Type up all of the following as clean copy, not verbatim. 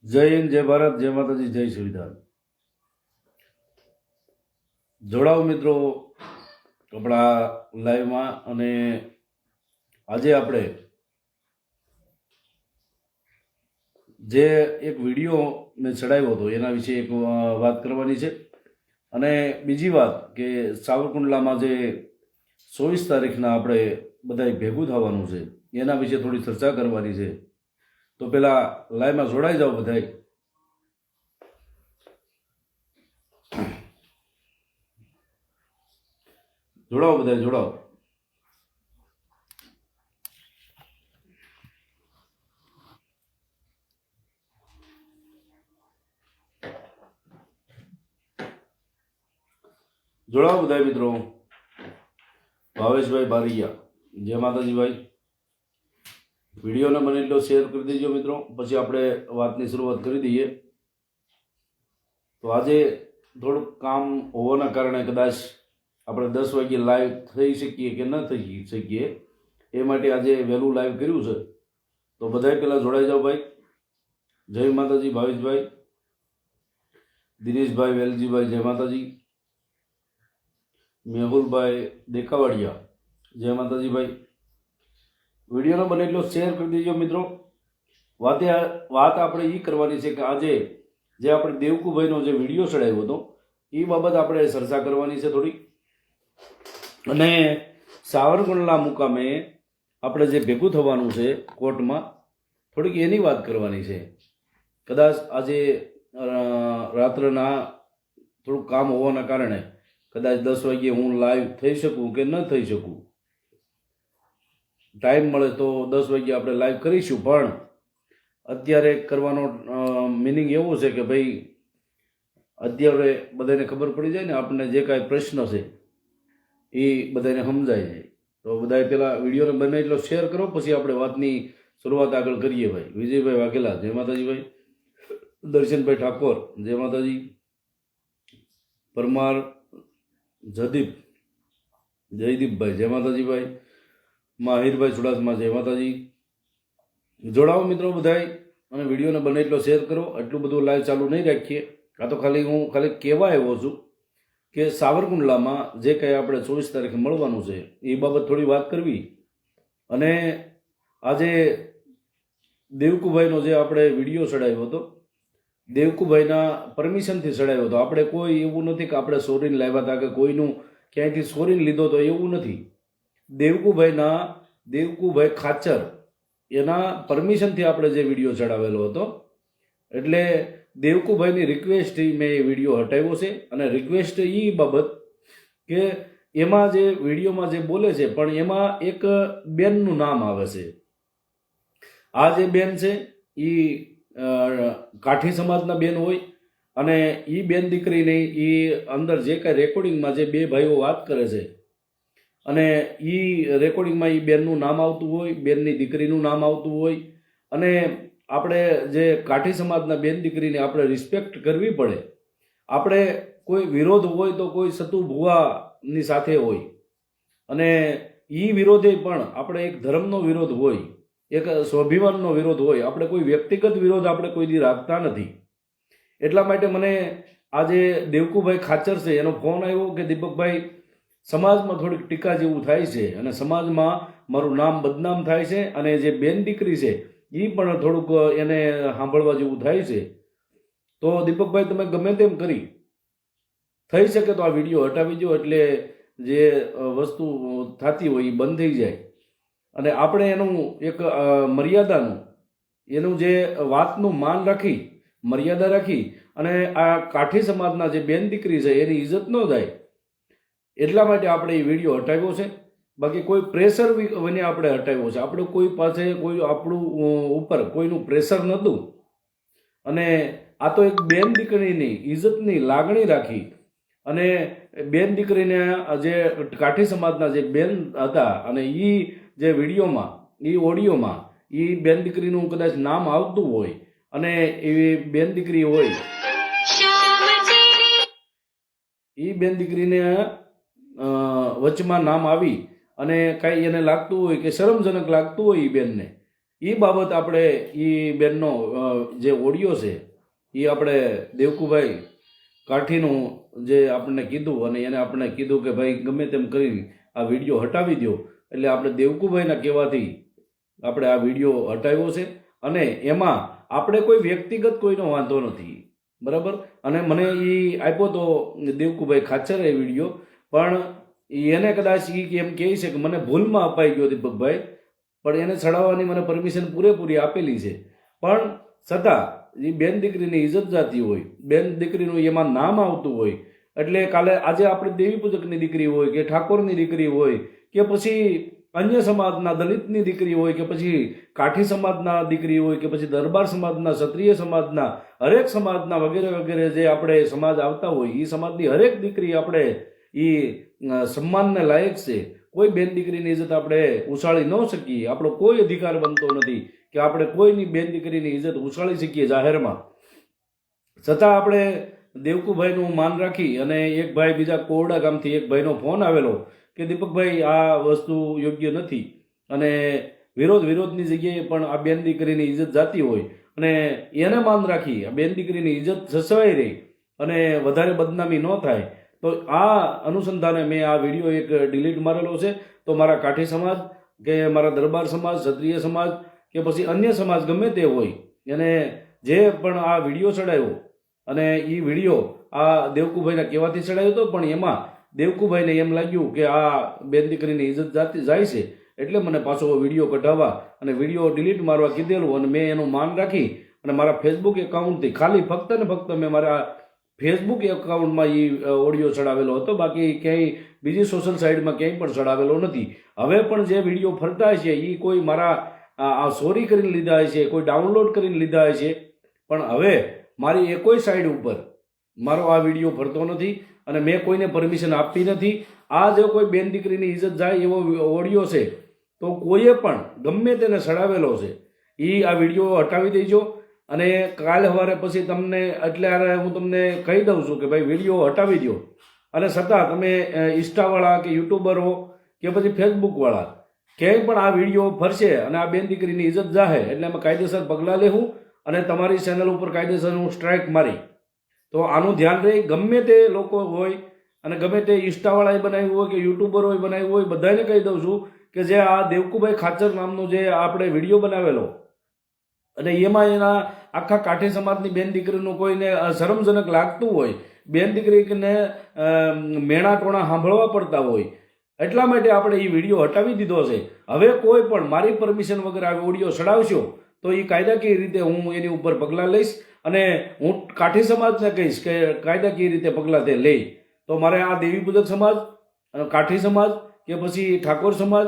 જય હિન્દ, જય ભારત, જય માતાજી, જય સંવિધાન. જોડાઓ મિત્રો આપણા લાઈવમાં. અને આજે આપણે જે એક વિડીયો મેં ચડાવ્યો હતો એના વિશે એક વાત કરવાની છે. અને બીજી વાત કે સાવરકુંડલામાં જે 24 તારીખના આપણે બધા ભેગું થવાનું છે એના વિશે થોડી ચર્ચા કરવાની છે. તો પેલા લાઈવમાં જોડાઈ જાઓ બધા. જોડાઓ બધા, જોડાઓ. જોડાઓ બધા મિત્રો. ભાવેશભાઈ બારૈયા, જય માતાજી ભાઈ. વિડીયોને બને એટલો શેર કરી દેજો મિત્રો, પછી આપણે વાતની શરૂઆત કરી દઈએ. તો આજે થોડુંક કામ હોવાના કારણે કદાચ આપણે 10 વાગ્યે લાઈવ થઈ શકીએ કે ન થઈ શકીએ, એ માટે આજે વહેલું લાઈવ કર્યું છે. તો બધાય પહેલાં જોડાઈ જાઓ ભાઈ. જય માતાજી ભાવેશભાઈ, દિનેશભાઈ, વેલજીભાઈ, જય માતાજી. મેહુલભાઈ દેખાવાડિયા, જય માતાજી ભાઈ. વિડીયોનો બને એટલો શેર કરી દેજો મિત્રો. વાત આપણે એ કરવાની છે કે આજે જે આપણે દેવકુભાઈનો જે વિડીયો ચડાવ્યો હતો એ બાબત આપણે ચર્ચા કરવાની છે થોડી. અને સાવરકુંડલા મુકામે આપણે જે ભેગું થવાનું છે કોર્ટમાં, થોડીક એની વાત કરવાની છે. કદાચ આજે રાત્રના થોડુંક કામ હોવાના કારણે કદાચ 10 વાગ્યે હું લાઈવ થઈ શકું કે ન થઈ શકું. ટાઈમ મળે તો 10 વાગ્યે આપણે લાઈવ કરીશું. પણ અત્યારે કરવાનો મિનિંગ એવો છે કે ભાઈ અત્યારે બધાને ખબર પડી જાય ને, આપણને જે કાંઈ પ્રશ્ન છે એ બધાને સમજાય જાય. તો બધાએ પહેલાં વિડીયોને બને એટલો શેર કરો, પછી આપણે વાતની શરૂઆત આગળ કરીએ ભાઈ. વિજયભાઈ વાઘેલા, જય માતાજી ભાઈ. દર્શનભાઈ ઠાકોર, જય માતાજી. પરમાર જદીપ, જયદીપભાઈ, જય માતાજી ભાઈ. માહિરભાઈ ચુડાસમા, જય માતાજી. જોડાવો મિત્રો બધાય, અને વિડીયોને બને એટલો શેર કરો. એટલું બધું લાઈવ ચાલુ નહીં રાખીએ. આ તો હું ખાલી કહેવા આવ્યો છું કે સાવરકુંડલામાં જે કંઈ આપણે 24 તારીખે મળવાનું છે એ બાબત થોડી વાત કરવી. અને આજે દેવકુભાઈનો જે આપણે વિડીયો ચડાવ્યો હતો, દેવકુભાઈના પરમિશનથી ચડાવ્યો હતો. આપણે કોઈ એવું નથી કે આપણે સોરીને લાવ્યા હતા કે કોઈનું ક્યાંયથી સોરીને લીધો હતો, એવું નથી. દેવકુભાઈ ખાચર એના પરમિશનથી આપણે જે વિડીયો ચડાવેલો હતો. એટલે દેવકુભાઈની રિક્વેસ્ટથી મેં એ વિડીયો હટાવ્યો છે. અને રિક્વેસ્ટ એ બાબત કે એમાં જે વિડીયોમાં જે બોલે છે પણ એમાં એક બેનનું નામ આવે છે. આ જે બેન છે એ કાઠી સમાજના બેન હોય, અને એ બેન દીકરીની એ અંદર જે કાંઈ રેકોર્ડિંગમાં જે બે ભાઈઓ વાત કરે છે અને એ રેકોર્ડિંગમાં એ બેનનું નામ આવતું હોય, બેનની દીકરીનું નામ આવતું હોય. અને આપણે જે કાઠી સમાજના બેન દીકરીને આપણે રિસ્પેક્ટ કરવી પડે. આપણે કોઈ વિરોધ હોય તો કોઈ સતુ ભુવાની સાથે હોય, અને એ વિરોધે પણ આપણે એક ધર્મનો વિરોધ હોય, એક સ્વાભિમાનનો વિરોધ હોય. આપણે કોઈ વ્યક્તિગત વિરોધ આપણે કોઈ દી રાખતા નથી. એટલા માટે મને આજે દેવકુભાઈ ખાચર છે એનો ફોન આવ્યો કે દીપકભાઈ, સમાજમાં થોડીક ટીકા જેવું થાય છે અને સમાજમાં મારું નામ બદનામ થાય છે, અને જે બેન દીકરી છે એ પણ થોડુંક એને સાંભળવા જેવું થાય છે. તો દીપકભાઈ તમે ગમે તેમ કરી થઈ શકે તો આ વિડીયો હટાવી દો, એટલે જે વસ્તુ થતી હોય એ બંધ થઈ જાય. અને આપણે એનું એક મર્યાદાનું, એનું જે વાતનું માન રાખી, મર્યાદા રાખી, અને આ કાઠી સમાજના જે બેન દીકરી છે એની ઇજ્જત ન જાય, એટલા માટે આપણે એ વિડીયો હટાવ્યો છે. બાકી કોઈ પ્રેશર વિને આપણે હટાવ્યો છે. આપણે કોઈ પાસે કોઈ આપણું ઉપર કોઈનું પ્રેશર નહોતું. અને આ તો એક બેન દીકરીની ઇજ્જતની લાગણી રાખી, અને બેન દીકરીને જે કાઠી સમાજના જે બેન હતા, અને એ જે વિડીયોમાં, એ ઓડિયોમાં એ બેન દીકરીનું કદાચ નામ આવતું હોય, અને એવી બેન દીકરી હોય, એ બેન દીકરીને વચમાં નામ આવી અને કાંઈ એને લાગતું હોય કે શરમજનક લાગતું હોય એ બેનને, એ બાબત આપણે એ બેનનો જે ઓડિયો છે એ આપણે દેવકુભાઈ કાઠીનું જે આપણને કીધું અને એને આપણને કીધું કે ભાઈ ગમે તેમ કરી આ વિડીયો હટાવી દો, એટલે આપણે દેવકુભાઈના કહેવાથી આપણે આ વિડીયો હટાવ્યો છે. અને એમાં આપણે કોઈ વ્યક્તિગત કોઈનો વાંધો નથી, બરાબર. અને મને એ આપ્યો તો દેવકુભાઈ ખાચરે વિડીયો, પણ એને કદાચ એ એમ કહે છે કે મને ભૂલમાં અપાઈ ગયો દીપકભાઈ, પણ એને ચડાવવાની મને પરમિશન પૂરેપૂરી આપેલી છે. પણ છતાં એ બેન દીકરીની ઇજ્જત જાતી હોય, બેન દીકરીનું એમાં નામ આવતું હોય, એટલે કાલે આજે આપણે દેવી પૂજકની દીકરી હોય કે ઠાકોરની દીકરી હોય કે પછી અન્ય સમાજના દલિતની દીકરી હોય કે પછી કાઠી સમાજના દીકરી હોય કે પછી દરબાર સમાજના, ક્ષત્રિય સમાજના, હરેક સમાજના વગેરે વગેરે જે આપણે સમાજ આવતા હોય એ સમાજની હરેક દીકરી આપણે એ સન્માનને લાયક છે. કોઈ બેન દીકરીની ઇજ્જત આપણે ઉછાળી ન શકીએ, આપણો કોઈ અધિકાર બનતો નથી કે આપણે કોઈની બેન દીકરીની ઇજ્જત ઉછાળી શકીએ જાહેરમાં. છતાં આપણે દેવકુભાઈનું માન રાખી અને એક ભાઈ બીજા કોરડા ગામથી એક ભાઈનો ફોન આવેલો કે દીપકભાઈ આ વસ્તુ યોગ્ય નથી, અને વિરોધની જગ્યાએ પણ આ બેન દીકરીની ઇજ્જત જાતી હોય અને એને માન રાખી આ બેન દીકરીની ઇજ્જત સચવાઈ રહી અને વધારે બદનામી ન થાય, તો આ અનુસંધાને મેં આ વિડીયો એક ડિલીટ મારેલો છે. તો મારા કાઠી સમાજ કે મારા દરબાર સમાજ, ક્ષત્રિય સમાજ કે પછી અન્ય સમાજ ગમે તે હોય, એને જે પણ આ વિડીયો ચડાવ્યો અને એ વિડીયો આ દેવકુભાઈના કહેવાથી ચડાવ્યો હતો, પણ એમાં દેવકુભાઈને એમ લાગ્યું કે આ બેન દીકરીની ઇજ્જત જાતી જાય છે, એટલે મને પાછો વિડીયો કઢાવવા અને વિડીયો ડિલીટ મારવા કીધેલું. અને મેં એનું માન રાખી અને મારા ફેસબુક એકાઉન્ટથી ખાલી ફક્ત ને ફક્ત મેં મારા ફેસબુક એકાઉન્ટમાં એ ઓડિયો ચડાવેલો હતો, બાકી ક્યાંય બીજી સોશિયલ સાઇટમાં ક્યાંય પણ ચડાવેલો નથી. હવે પણ જે વિડીયો ફરતા છે એ કોઈ મારા આ ચોરી કરીને લીધા છે, કોઈ ડાઉનલોડ કરીને લીધા છે, પણ હવે મારી એકોય સાઇડ ઉપર મારો આ વિડીયો ફરતો નથી અને મેં કોઈને પરમિશન આપી નથી. આ જો કોઈ બેન દીકરીની ઇજ્જત જાય એવો ઓડિયો છે તો કોઈએ પણ ગમે તેને ચડાવેલો છે એ આ વિડીયો હટાવી દેજો. અને કાલે સવારે પછી તમને એટલે હું તમને કહી દઉં છું કે ભાઈ વિડીયો હટાવી દો, અને છતાં તમે ઇન્સ્ટાવાળા કે યુટ્યુબરો કે પછી ફેસબુકવાળા ક્યાંય પણ આ વિડીયો ફરશે અને આ બેન દીકરીની ઇજ્જત જાહે એટલે અમે કાયદેસર પગલાં લેવું અને તમારી ચેનલ ઉપર કાયદેસર હું સ્ટ્રાઇક મારી. તો આનું ધ્યાન રહે. ગમે તે લોકો હોય અને ગમે તે ઇન્સ્ટાવાળાએ બનાવ્યું હોય કે યુટ્યુબરોએ બનાવ્યું હોય, બધાને કહી દઉં છું કે જે આ દેવકુભાઈ ખાચર નામનો જે આપણે વિડીયો બનાવેલો અને એમાં એના આખા કાઠી સમાજની બેન દીકરીનું કોઈને શરમજનક લાગતું હોય, બેન દીકરીને મેણા ટોણા સાંભળવા પડતા હોય, એટલા માટે આપણે એ વિડીયો હટાવી દીધો છે. હવે કોઈ પણ મારી પરમિશન વગર આ વિડીયો ચડાવશો તો એ કાયદાકીય રીતે હું એની ઉપર પગલાં લઈશ અને હું કાઠી સમાજને કહીશ કે કાયદાકીય રીતે પગલાં તે લે. તો મારે આ દેવી પૂજક સમાજ, કાઠી સમાજ કે પછી ઠાકોર સમાજ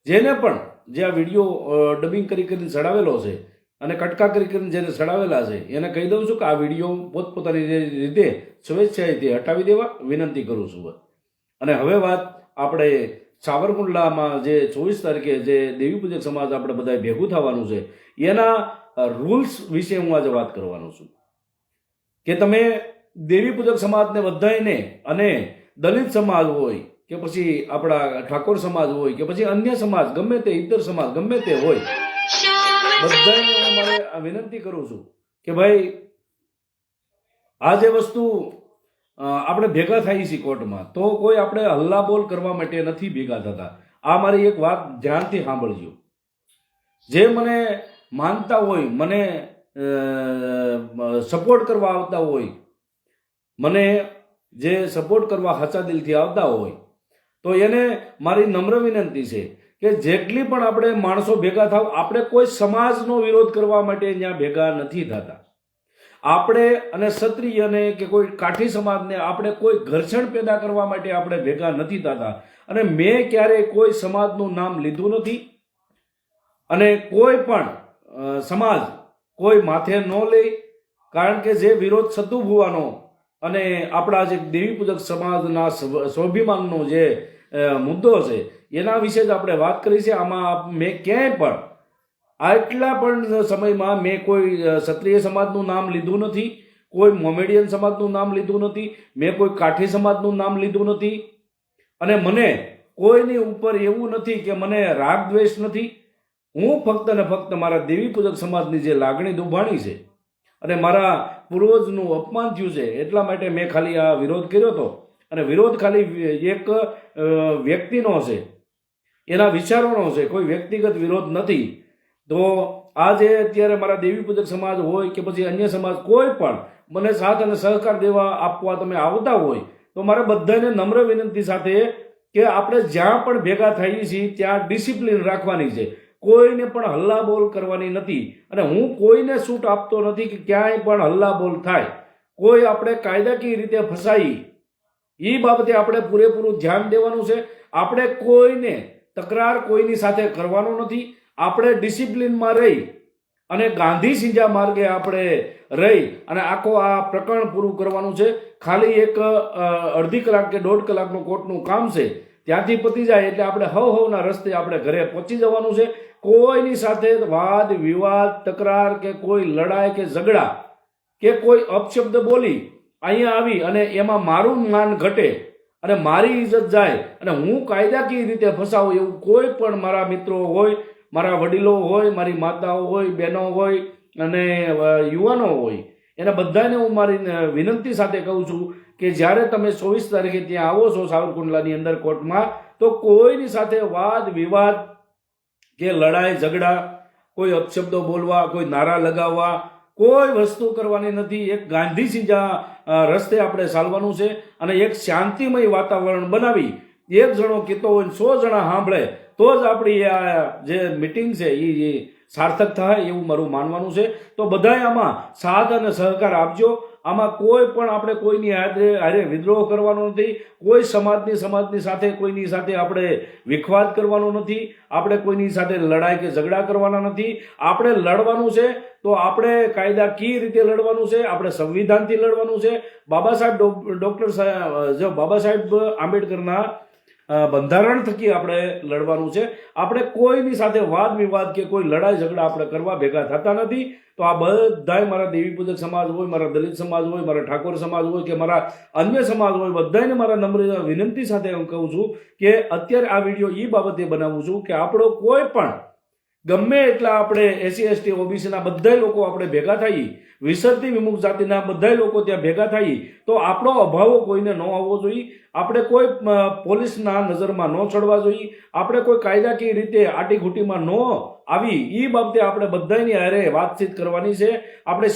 જેને પણ જે આ વિડીયો ડબિંગ કરીને ચડાવેલો છે અને કટકા કરીને જેને ચડાવેલા છે એને કહી દઉં છું કે આ વિડીયો પોતપોતાની રીતે સ્વેચ્છાએથી હટાવી દેવા વિનંતી કરું છું. અને હવે વાત આપણે સાવરકુંડલામાં જે 24 તારીખે જે દેવી પૂજક સમાજ આપણે બધા ભેગું થવાનું છે એના રૂલ્સ વિશે હું આજે વાત કરવાનો છું કે તમે દેવી પૂજક સમાજને બધાને અને દલિત સમાજ હોય કે પછી આપણા ઠાકોર સમાજ હોય કે પછી અન્ય સમાજ ગમે તે ઇતર સમાજ ગમે તે હોય, બધાને હું મારે વિનંતી કરું છું કે ભાઈ આ જે વસ્તુ આપણે ભેગા થઈએ છીએ કોર્ટમાં તો કોઈ આપણે હલ્લાબોલ કરવા માટે નથી ભેગા થતા. આ મારી એક વાત ધ્યાનથી સાંભળજો. જે મને માનતા હોય, મને સપોર્ટ કરવા આવતા હોય, મને જે સપોર્ટ કરવા સાચા દિલથી આવતા હોય, તો એને મારી નમ્ર વિનંતી છે કે જેટલી પણ આપણે માણસો ભેગા થાવ, આપણે કોઈ સમાજનો વિરોધ કરવા માટે ત્યાં ભેગા નથી થતા. આપણે અને ક્ષત્રિયને કે કોઈ કાઠી સમાજને આપણે કોઈ ઘર્ષણ પેદા કરવા માટે આપણે ભેગા નથી થતા. અને મેં ક્યારેય કોઈ સમાજનું નામ લીધું નથી અને કોઈ પણ સમાજ કોઈ માથે ન લે, કારણ કે જે વિરોધ સતુભુવાનો અને આપણા જે દેવી પૂજક સમાજના સ્વાભિમાનનો જે મુદ્દો છે એના વિશે જ આપણે વાત કરી છે. આમાં મેં ક્યાંય પણ આટલા પણ સમયમાં મેં કોઈ ક્ષત્રિય સમાજનું નામ લીધું નથી, કોઈ મોમેડિયન સમાજનું નામ લીધું નથી, મેં કોઈ કાઠી સમાજનું નામ લીધું નથી. અને મને કોઈની ઉપર એવું નથી કે મને રાગ દ્વેષ નથી, હું ફક્ત ને ફક્ત મારા દેવી પૂજક સમાજની જે લાગણી દુભાણી છે અને મારા પૂર્વજનું અપમાન થયું છે એટલા માટે મેં ખાલી આ વિરોધ કર્યો હતો. અને વિરોધ ખાલી એક વ્યક્તિનો છે, એના વિચારોનો છે, કોઈ વ્યક્તિગત વિરોધ નથી. તો આજે અત્યારે મારા દેવી પૂજક સમાજ હોય કે પછી અન્ય સમાજ કોઈ પણ મને સાથ અને સહકાર દેવા આપવા તમે આવતા હોય તો મારે બધાને નમ્ર વિનંતી સાથે કે આપણે જ્યાં પણ ભેગા થઈએ છીએ ત્યાં ડિસિપ્લિન રાખવાની છે. કોઈને પણ હલ્લાબોલ કરવાની નથી. અને હું કોઈને છૂટ આપતો નથી કે ક્યાંય પણ હલ્લાબોલ થાય, કોઈ આપણે કાયદાકીય રીતે ફસાઈ, એ બાબતે આપણે પૂરેપૂરું ધ્યાન દેવાનું છે. આપણે કોઈને તકરાર કોઈની સાથે કરવાનો નથી. આપણે ડિસિપ્લિનમાં રહી અને ગાંધી સિંજા માર્ગે આપણે રહી અને આખો આ પ્રકરણ પૂરું કરવાનું છે. ખાલી એક અડધી કલાક કે 1.5 કલાકનું કોર્ટનું કામ છે, ત્યાંથી પતી જાય એટલે આપણે હવના રસ્તે આપણે ઘરે પહોંચી જવાનું છે. કોઈની સાથે વાદ વિવાદ તકરાર કે કોઈ લડાઈ કે ઝઘડા કે કોઈ અપશબ્દ બોલી અહીંયા આવી અને એમાં મારું માન ઘટે અને મારી ઇજ્જત જાય અને હું કાયદાકીય રીતે ફસાવું એવું કોઈ પણ મારા મિત્રો હોય, મારા વડીલો હોય, મારી માતાઓ હોય, બહેનો હોય અને યુવાનો હોય, એને બધાને હું મારી વિનંતી સાથે કહું છું કે જ્યારે તમે 24 તારીખે ત્યાં આવો છો સાવરકુંડલાની અંદર કોર્ટમાં, તો કોઈની સાથે વાદ વિવાદ કે લડાઈ ઝઘડા, કોઈ અપશબ્દો બોલવા, કોઈ નારા લગાવવા, કોઈ વસ્તુ કરવાની નથી. એક ગાંધી સિંજા રસ્તે આપણે ચાલવાનું છે અને એક શાંતિમય વાતાવરણ બનાવી, એક જણો કહેતો હોય 100 જણા સાંભળે તો જ આપણી આ જે મિટિંગ છે એ સાર્થક થાય એવું મારું માનવાનું છે. તો બધાય આમાં સાથ અને સહકાર આપજો. આમાં કોઈ પણ આપણે કોઈની હારે વિદ્રોહ કરવાનો નથી. કોઈ સમાજની સાથે કોઈની સાથે આપણે વિખવાદ કરવાનો નથી. આપણે કોઈની સાથે લડાઈ કે ઝઘડા કરવાના નથી. આપણે લડવાનું છે તો આપણે કાયદાકીય રીતે લડવાનું છે. આપણે સંવિધાનથી લડવાનું છે. બાબા સાહેબ આંબેડકરના બંધારણ થકી આપણે લડવાનું છે. આપણે કોઈની સાથે વાદ વિવાદ કે કોઈ લડાઈ ઝઘડા આપણે કરવા ભેગા થતા નથી. તો આ બધાય મારા દેવી પૂજક સમાજ હોય, મારા દલિત સમાજ હોય, મારા ઠાકોર સમાજ હોય કે મારા અન્ય સમાજ હોય, બધાને મારા નમ્ર વિનંતી સાથે હું કહું છું કે અત્યારે આ વિડીયો એ બાબતે બનાવું છું કે આપણો કોઈ પણ ગમે એટલા આપણે SC ST OBCના બધા લોકો આપણે ભેગા થઈએ, વિસર્તી વિમુખ જાતિના બધા લોકો ત્યાં ભેગા થઈએ તો આપણો અભાવો કોઈને ન આવવો જોઈએ. આપણે કોઈ પોલીસના નજરમાં ન ચડવા જોઈએ. આપણે કોઈ કાયદાકીય રીતે આટીઘૂટીમાં ન આવી એ બાબતે આપણે બધાની હારે વાતચીત કરવાની છે. આપણે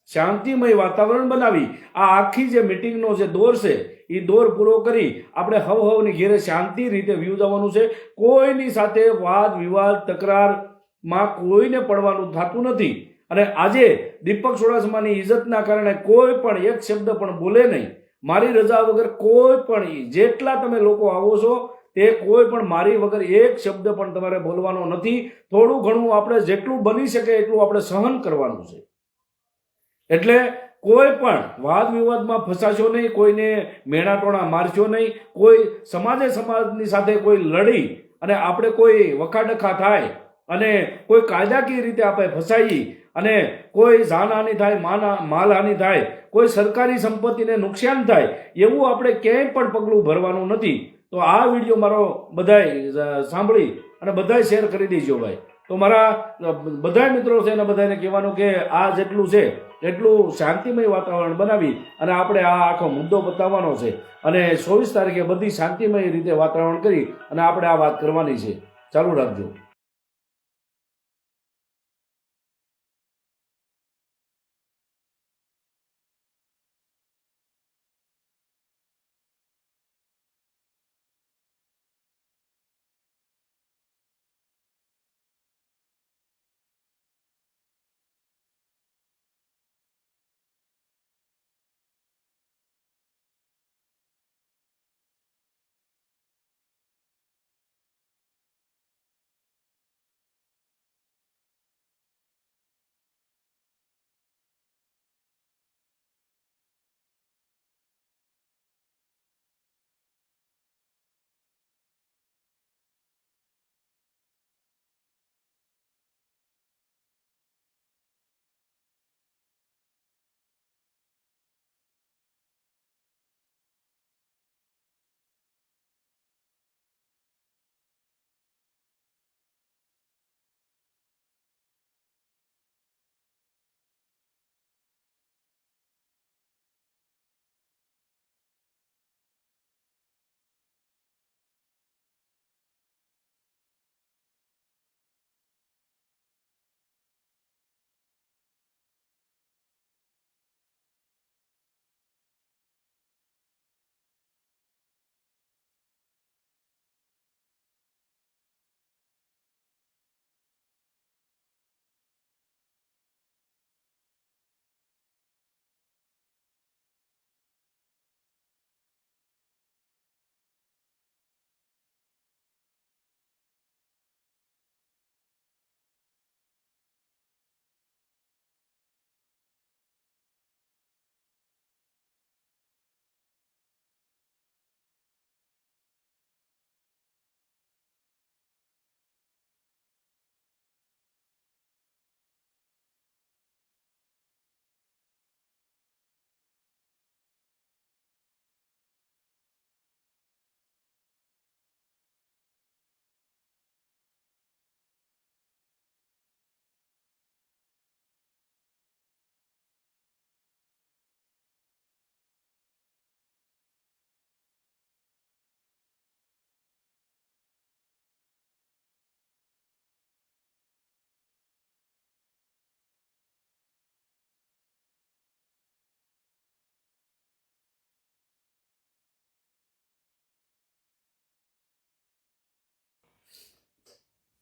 શાંતિમય વાતાવરણ બનાવી આ આખી જે મિટિંગનો જે દોર છે એ દોર પૂરો કરી આપણે હવની ઘેરે શાંતિ રીતે વ્યૂ જવાનું છે. કોઈની સાથે વાદ વિવાદ તકરારમાં કોઈને પડવાનું થતું નથી. અને આજે દીપક ચુડાસમાની ઇજ્જતના કારણે કોઈ પણ એક શબ્દ પણ બોલે નહીં. મારી રજા વગર કોઈ પણ જેટલા તમે લોકો આવો છો તે કોઈ પણ મારી વગર એક શબ્દ પણ તમારે બોલવાનો નથી. થોડું ઘણું આપણે જેટલું બની શકે એટલું આપણે સહન કરવાનું છે. એટલે કોઈ પણ વાદ વિવાદમાં ફસાશો નહીં, કોઈને મેણાટોણા મારશો નહીં. કોઈ સમાજની સાથે કોઈ લડી અને આપણે કોઈ વખાડખા થાય અને કોઈ કાયદાકીય રીતે આપણે ફસાઈ અને કોઈ જાનહાનિ થાય, માલહાનિ થાય, કોઈ સરકારી સંપત્તિને નુકસાન થાય એવું આપણે ક્યાંય પણ પગલું ભરવાનું નથી. તો આ વિડીયો મારો બધાય સાંભળી અને બધાય શેર કરી દેજો ભાઈ. તો મારા બધા મિત્રો છે એને બધાને કહેવાનું કે આ જેટલું છે એટલું શાંતિમય વાતાવરણ બનાવી અને આપણે આ આખો મુદ્દો બતાવવાનો છે અને 24 તારીખે બધી શાંતિમય રીતે વાતાવરણ કરી અને આપણે આ વાત કરવાની છે. ચાલુ રાખજો.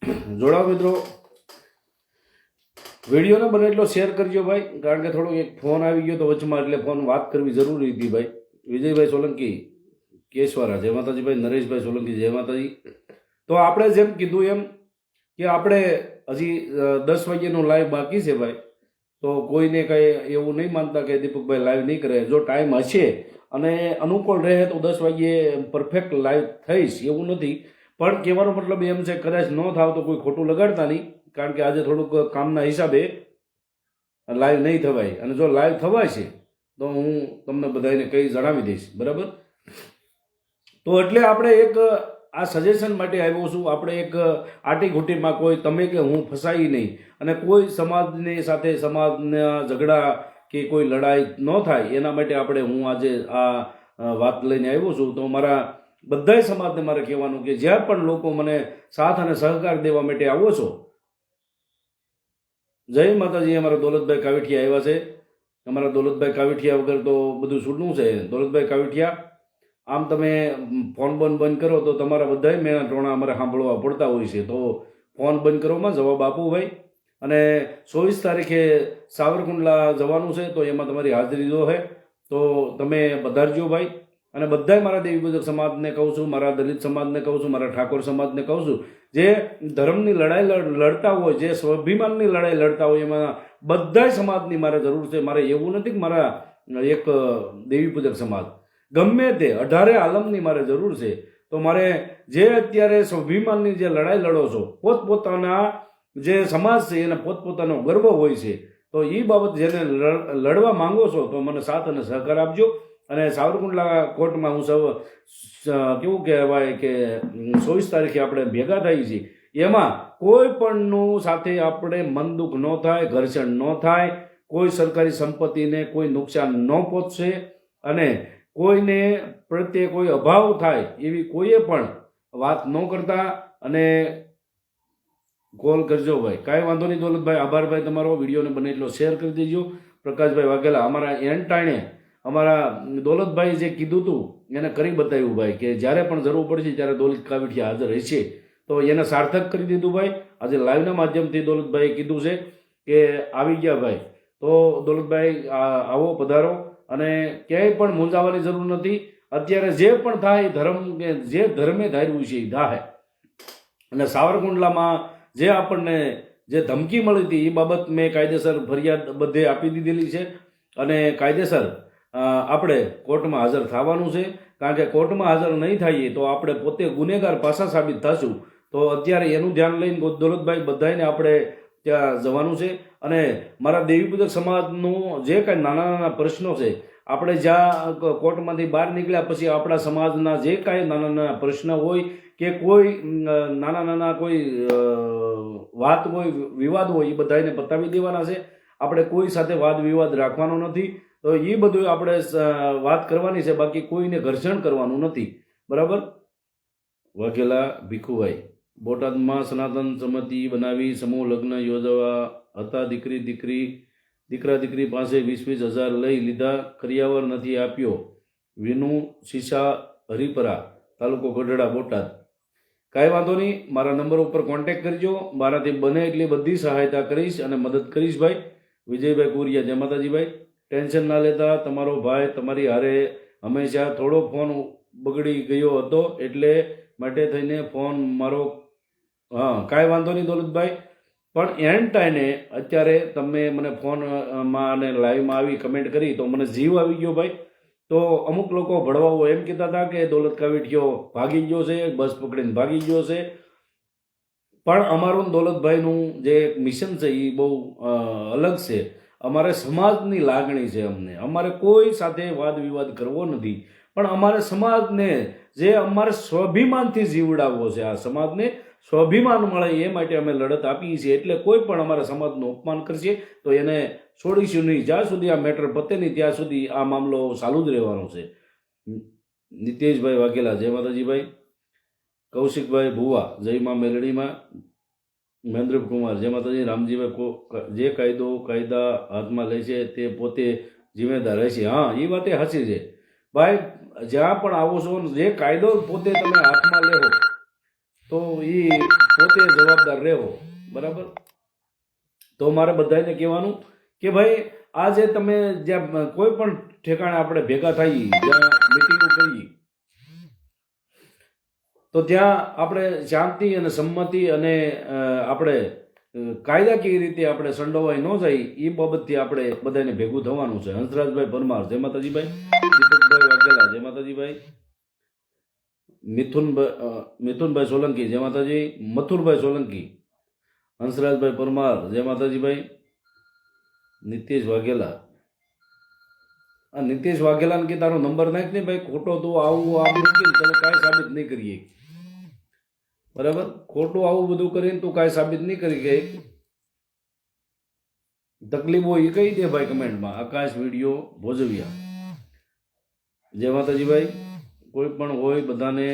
જોડાઓ મિત્રો, વિડીયોને બને એટલો શેર કરજો ભાઈ, કારણ કે થોડો એક ફોન આવી ગયો તો વચમાં, એટલે ફોન વાત કરવી જરૂરી હતી ભાઈ. વિજયભાઈ સોલંકી કેશવારા, જય માતાજી ભાઈ. નરેશભાઈ સોલંકી, જય માતાજી. તો આપણે જેમ કીધું એમ કે આપણે હજી 10 વાગ્યાનું લાઈવ બાકી છે ભાઈ. તો કોઈને કંઈ એવું નહીં માનતા કે દીપકભાઈ લાઈવ નહીં કરે. જો ટાઈમ હશે અને અનુકૂળ રહે તો 10 વાગ્યે પરફેક્ટ લાઈવ થઈશ, એવું નથી. પણ કહેવાનો મતલબ એમ છે, કદાચ ન થાવ તો કોઈ ખોટું લગાડતા નહીં, કારણ કે આજે થોડુંક કામના હિસાબે લાઈવ નહીં થવાય. અને જો લાઈવ થવાય છે તો હું તમને બધાને કંઈ જણાવી દઈશ, બરાબર. તો એટલે આપણે એક આ સજેશન માટે આવ્યો છું. આપણે એક આટીઘૂટીમાં કોઈ તમે કે હું ફસાઈ નહીં, અને કોઈ સમાજની સાથે સમાજના ઝઘડા કે કોઈ લડાઈ ન થાય એના માટે આપણે હું આજે આ વાત લઈને આવ્યો છું. તો મારા બધાય સમાજને મારે કહેવાનું કે જ્યાં પણ લોકો મને સાથ અને સહકાર દેવા માટે આવો છો, જય માતાજી. અમારા દોલતભાઈ કાવીઠિયા આવ્યા છે. અમારા દોલતભાઈ કાવીઠિયા વગર તો બધું છૂટનું છે. દોલતભાઈ કાવીઠિયા, આમ તમે ફોન બંધ કરો તો તમારા બધાય મેં ટોણા અમારે સાંભળવા પડતા હોય છે. તો ફોન બંધ કરોમાં જવાબ આપો ભાઈ. અને 24 તારીખે સાવરકુંડલા જવાનું છે, તો એમાં તમારી હાજરી જો છે તો તમે પધારજો ભાઈ. અને બધાય મારા દેવી પૂજક સમાજને કહું છું, મારા દલિત સમાજને કહું છું, મારા ઠાકોર સમાજને કહું છું, જે ધર્મની લડાઈ લડતા હોય, જે સ્વાભિમાનની લડાઈ લડતા હોય, એમાં બધાય સમાજની મારે જરૂર છે. મારે એવું નથી કે મારા એક દેવી પૂજક સમાજ, ગમે તે 18 આલમની મારે જરૂર છે. તો મારે જે અત્યારે સ્વાભિમાનની જે લડાઈ લડો છો, પોતપોતાના જે સમાજ છે એને પોતપોતાનો ગર્વ હોય છે, તો એ બાબત જેને લડવા માંગો છો તો મને સાથ અને સહકાર આપજો. અને સાવરકુંડલા કોર્ટમાં હું કેવું કહેવાય કે 24 તારીખે આપણે ભેગા થઈ છીએ. એમાં કોઈ પણનું સાથે આપણે મન દુઃખ ન થાય, ઘર્ષણ ન થાય, કોઈ સરકારી સંપત્તિને કોઈ નુકસાન ન પહોંચશે, અને કોઈને પ્રત્યે કોઈ અભાવ થાય એવી કોઈએ પણ વાત ન કરતા. અને કોલ કરજો ભાઈ, કાંઈ વાંધો નહીં દોલતભાઈ. આભાર ભાઈ તમારો. વિડીયોને બને એટલો શેર કરી દેજો. પ્રકાશભાઈ વાઘેલા, અમારા એન ટાણે અમારા દોલતભાઈ જે કીધું હતું એને કરી બતાવ્યું ભાઈ, કે જ્યારે પણ જરૂર પડશે ત્યારે દોલત કાવીઠિયા હાજર રહેશે. તો એને સાર્થક કરી દીધું ભાઈ. આજે લાઈવના માધ્યમથી દોલતભાઈએ કીધું છે કે આવી ગયા ભાઈ. તો દોલતભાઈ આવો, પધારો. અને ક્યાંય પણ મૂંઝાવાની જરૂર નથી. અત્યારે જે પણ થાય ધર્મ, કે જે ધર્મે ધાર્યું છે એ થાય. અને સાવરકુંડલામાં જે આપણને જે ધમકી મળી હતી એ બાબત મેં કાયદેસર ફરિયાદ બધે આપી દીધેલી છે. અને કાયદેસર આપણે કોર્ટમાં હાજર થવાનું છે, કારણ કે કોર્ટમાં હાજર નહીં થઈએ તો આપણે પોતે ગુનેગાર પાછા સાબિત થશું. તો અત્યારે એનું ધ્યાન લઈને દોલતભાઈ બધાને આપણે ત્યાં જવાનું છે. અને મારા દેવી પૂજક સમાજનું જે કાંઈ નાના નાના પ્રશ્નો છે, આપણે જ્યાં કોર્ટમાંથી બહાર નીકળ્યા પછી આપણા સમાજના જે કાંઈ નાના નાના પ્રશ્ન હોય, કે કોઈ નાના નાના કોઈ વાત હોય, વિવાદ હોય, એ બધાને પતાવી દેવાના છે. આપણે કોઈ સાથે વાદ વિવાદ રાખવાનો નથી. તો એ બધું આપણે વાત કરવાની છે, બાકી કોઈને ઘર્ષણ કરવાનું નથી, બરાબર. વાઘેલા ભીખુભાઈ, બોટાદમાં સનાતન સમિતિ બનાવી સમૂહ લગ્ન યોજવા હતા. દીકરા દીકરી પાસે 20-20 હજાર લઈ લીધા, કરિયાવર નથી આપ્યો. વિનુ શીશા, હરિપરા, તાલુકો ગઢડા, બોટાદ. કાંઈ વાંધો નહીં, મારા નંબર ઉપર કોન્ટેક્ટ કરજો. મારાથી બને એટલી બધી સહાયતા કરીશ અને મદદ કરીશ ભાઈ. વિજયભાઈ કુરિયા, જય માતાજી ભાઈ. ટેન્શન ના લેતા, તમારો ભાઈ તમારી હારે હંમેશા. થોડો ફોન બગડી ગયો હતો એટલે માટે થઈને ફોન મારો. હા, કાંઈ વાંધો નહીં દોલતભાઈ. પણ એન્ડ ટાઈમે અત્યારે તમે મને ફોનમાં અને લાઈવમાં આવી કમેન્ટ કરી તો મને જીવ આવી ગયો ભાઈ. તો અમુક લોકો ભળવાઓ એમ કહેતા હતા કે દોલત કાવીઠિયો ભાગી ગયો છે, બસ પકડીને ભાગી ગયો છે. પણ અમારું દોલતભાઈનું જે મિશન છે એ બહુ અલગ છે. અમારે સમાજની લાગણી છે. અમારે કોઈ સાથે વાદ વિવાદ કરવો નથી, પણ અમારે સમાજને જે અમારે સ્વાભિમાનથી જીવડાવવો છે, આ સમાજને સ્વાભિમાન મળે એ માટે અમે લડત આપીએ છીએ. એટલે કોઈ પણ અમારા સમાજનું અપમાન કરશે તો એને છોડીશું નહીં. જ્યાં સુધી આ મેટર પતે નહીં ત્યાં સુધી આ મામલો ચાલુ જ રહેવાનો છે. નિતેશભાઈ વાઘેલા, જય માતાજીભાઈ. કૌશિકભાઈ ભુવા, જય મા મેલડીમાં. મહેન્દ્રકુમાર, જય માતાજી. રામજીભાઈ, જે કાયદા હાથમાં લે છે તે પોતે જિમ્મેદાર રહેશે. હા, એ વાતે સાચી છે ભાઈ. જ્યાં પણ આવો છો, જે કાયદો પોતે તમે હાથમાં લેવો તો એ પોતે જવાબદાર રહેવો. બરાબર. તો મારે બધાને કહેવાનું કે ભાઈ આજે તમે જ્યાં કોઈ પણ ઠેકાણે આપણે ભેગા થઈએ, જ્યાં મિટિંગો કરીએ, તો ત્યાં આપણે શાંતિ અને સંમતિ અને આપણે કાયદાકીય રીતે આપણે સંડોવાઈ ન જાય એ બાબતથી આપણે બધાને ભેગું થવાનું છે. હંસરાજભાઈ પરમાર, જય માતાજીભાઈ. દીપકભાઈ વાઘેલા, જય માતાજીભાઈ. મિથુનભાઈ સોલંકી, જય માતાજી. મથુરભાઈ સોલંકી, હંસરાજભાઈ પરમાર, જય માતાજીભાઈ. નીતેશ વાઘેલા, આ નીતેશ વાઘેલાને કે તારો નંબર નાખ ને ભાઈ, ખોટો તું આવું આમ મૂકીને તમે કાંઈ સાબિત નહીં કરીએ. બરાબર. ખોટું આવું બધું કરીને તું કાંઈ સાબિત નહીં કરી કે તકલીફ હોય એ કહી દે ભાઈ કમેન્ટમાં. આકાશ વિડીયો ભોજવિયા, જય માતાજીભાઈ. કોઈ પણ હોય બધાને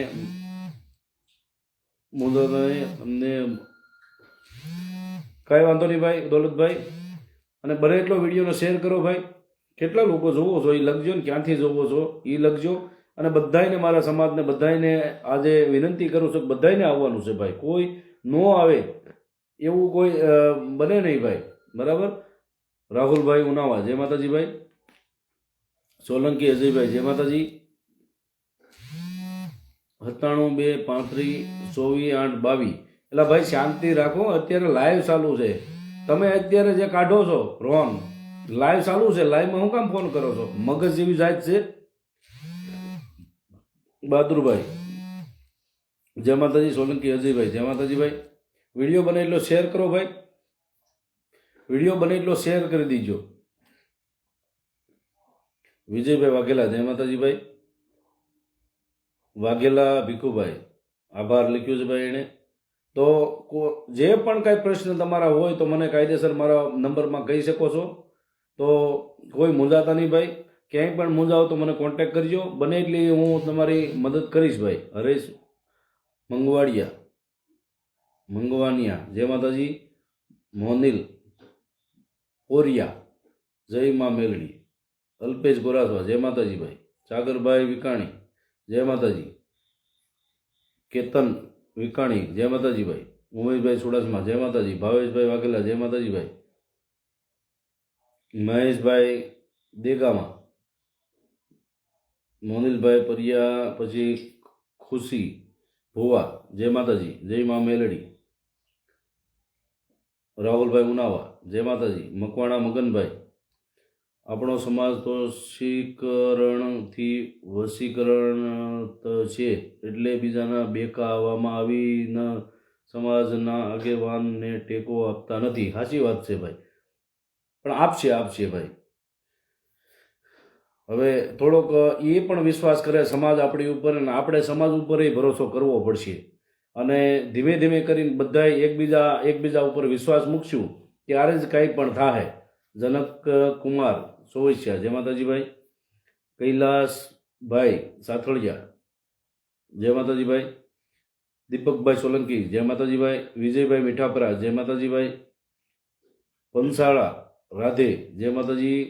મુદતને અમને કાંઈ વાંધો નહીં ભાઈ દોલતભાઈ. અને બને એટલો વિડીયોનો શેર કરો ભાઈ. કેટલા લોકો જોવો છો એ લખજો ને, ક્યાંથી જોવો છો એ લખજો. અને બધાને, મારા સમાજને બધાને આજે વિનંતી કરું છું કે બધાને આવવાનું છે ભાઈ. કોઈ ન આવે એવું કોઈ બને નહીં ભાઈ. બરાબર. રાહુલભાઈ ઉનાવા, જય માતાજીભાઈ. સોલંકી અજયભાઈ, જય માતાજી. 97-2-35-24-8-22. એટલે ભાઈ શાંતિ રાખો. અત્યારે લાઈવ ચાલુ છે. તમે અત્યારે જે કાઢો છો રોંગ, લાઈવ ચાલુ છે. લાઈવમાં હું કામ ફોન કરો છો? મગજ જેવી જાત છે. બહાદુરભાઈ, જય માતાજી. સોલંકી અજયભાઈ, જય માતાજીભાઈ. વિડીયો બને એટલો શેર કરો ભાઈ. વિડીયો બને એટલો શેર કરી દીજો. વિજયભાઈ વાઘેલા, જય માતાજીભાઈ. વાઘેલા ભીખુભાઈ, આભાર લખ્યું છે ભાઈ એણે. તો જે પણ કાંઈ પ્રશ્ન તમારા હોય તો મને કાયદેસર મારા નંબરમાં કહી શકો છો. તો કોઈ મૂંઝાતા નહીં ભાઈ. ક્યાંય પણ મૂંઝાવો તો મને કોન્ટેક્ટ કરજો. બને એટલી હું તમારી મદદ કરીશ ભાઈ. હરેશ મંગવાનિયા, જય માતાજી. મોનિલ ઓરિયા, જય મા મેલડી. અલ્પેશ ગોરાસવા, જય માતાજી ભાઈ. સાગરભાઈ વિકાણી, જય માતાજી. કેતન વિકાણી, જય માતાજી ભાઈ. ઉમેશભાઈ સુડાસમા, જય માતાજી. ભાવેશભાઈ વાઘેલા, જય માતાજી ભાઈ. મહેશભાઈ દેગામા, મોનિલભાઈ પરિયા, પછી ખુશી ભુવા, જય માતાજી. જય મા મેલડી. રાહુલભાઈ ઉનાવા, જય માતાજી. મકવાણા મગનભાઈ, આપણો સમાજ તો વશીકરણ છે એટલે બીજાના બેકા આવવામાં આવીને સમાજના આગેવાનને ટેકો આપતા નથી. સાચી વાત છે ભાઈ, પણ આપશે ભાઈ. હવે થોડોક એ પણ વિશ્વાસ કરે સમાજ આપણી ઉપર, અને આપણે સમાજ ઉપર ભરોસો કરવો પડશે. અને ધીમે ધીમે કરીને બધા એકબીજા ઉપર વિશ્વાસ મૂકશું ત્યારે જ કંઈ પણ થાય. જનક કુમાર સોવૈસિયા, જય માતાજીભાઈ. કૈલાસભાઈ સાથળિયા, જય માતાજીભાઈ. દીપકભાઈ સોલંકી, જય માતાજીભાઈ. વિજયભાઈ મીઠાપરા, જય માતાજીભાઈ. પંસાળા રાધે, જય માતાજી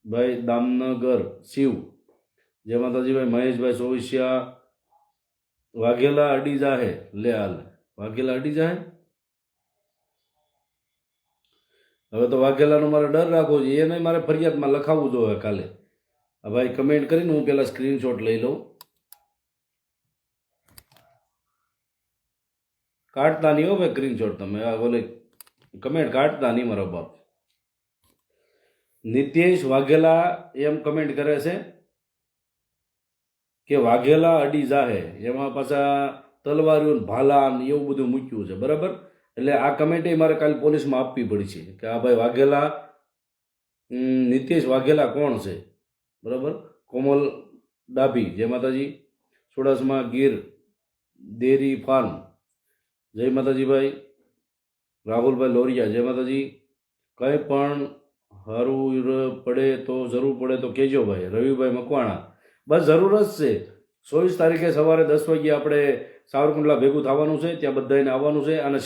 ભાઈ. દામનગર શિવ, જય માતાજીભાઈ. મહેશભાઈ સોવૈસિયા, વાઘેલા અડી જાહે લે હાલ. વાઘેલા અડી જાહે. હવે તો વાઘેલાનો મારે ડર રાખવો છે. એને મારે ફરિયાદમાં લખાવવું જોઈએ કાલે. ભાઈ કમેન્ટ કરીને હું પેલા સ્ક્રીનશોટ લઈ લઉં. કાઢતા નહીં હો ભાઈ સ્ક્રીનશોટ. તમે આ બોલે કમેન્ટ કાઢતા નહીં મારો બાપ. નિતેશ વાઘેલા એમ કમેન્ટ કરે છે કે વાઘેલા અડી જાહે. એમાં પાછા તલવારીઓ ભાલા એવું બધું મૂક્યું છે. બરાબર. એટલે આ કમેન્ટ મારે કાલે પોલીસમાં આપવી પડી છે કે આ ભાઈ વાઘેલા, નિતેશ વાઘેલા કોણ છે. બરાબર. કોમલ ડાભી, જય માતાજી. સુડાસમા ગીર ડેરી ફાર્મ, જય માતાજી ભાઈ. રાહુલભાઈ લોરિયા, જય માતાજી. કંઈ પણ સારું પડે તો જરૂર પડે તો કહેજો ભાઈ. રવિભાઈ મકવાણા, બસ જરૂર જ છે. 24 તારીખે સવારે 10 વાગ્યે આપણે સાવરકુંડલા ભેગું થવાનું છે. ત્યાં બધાને આવવાનું છે અને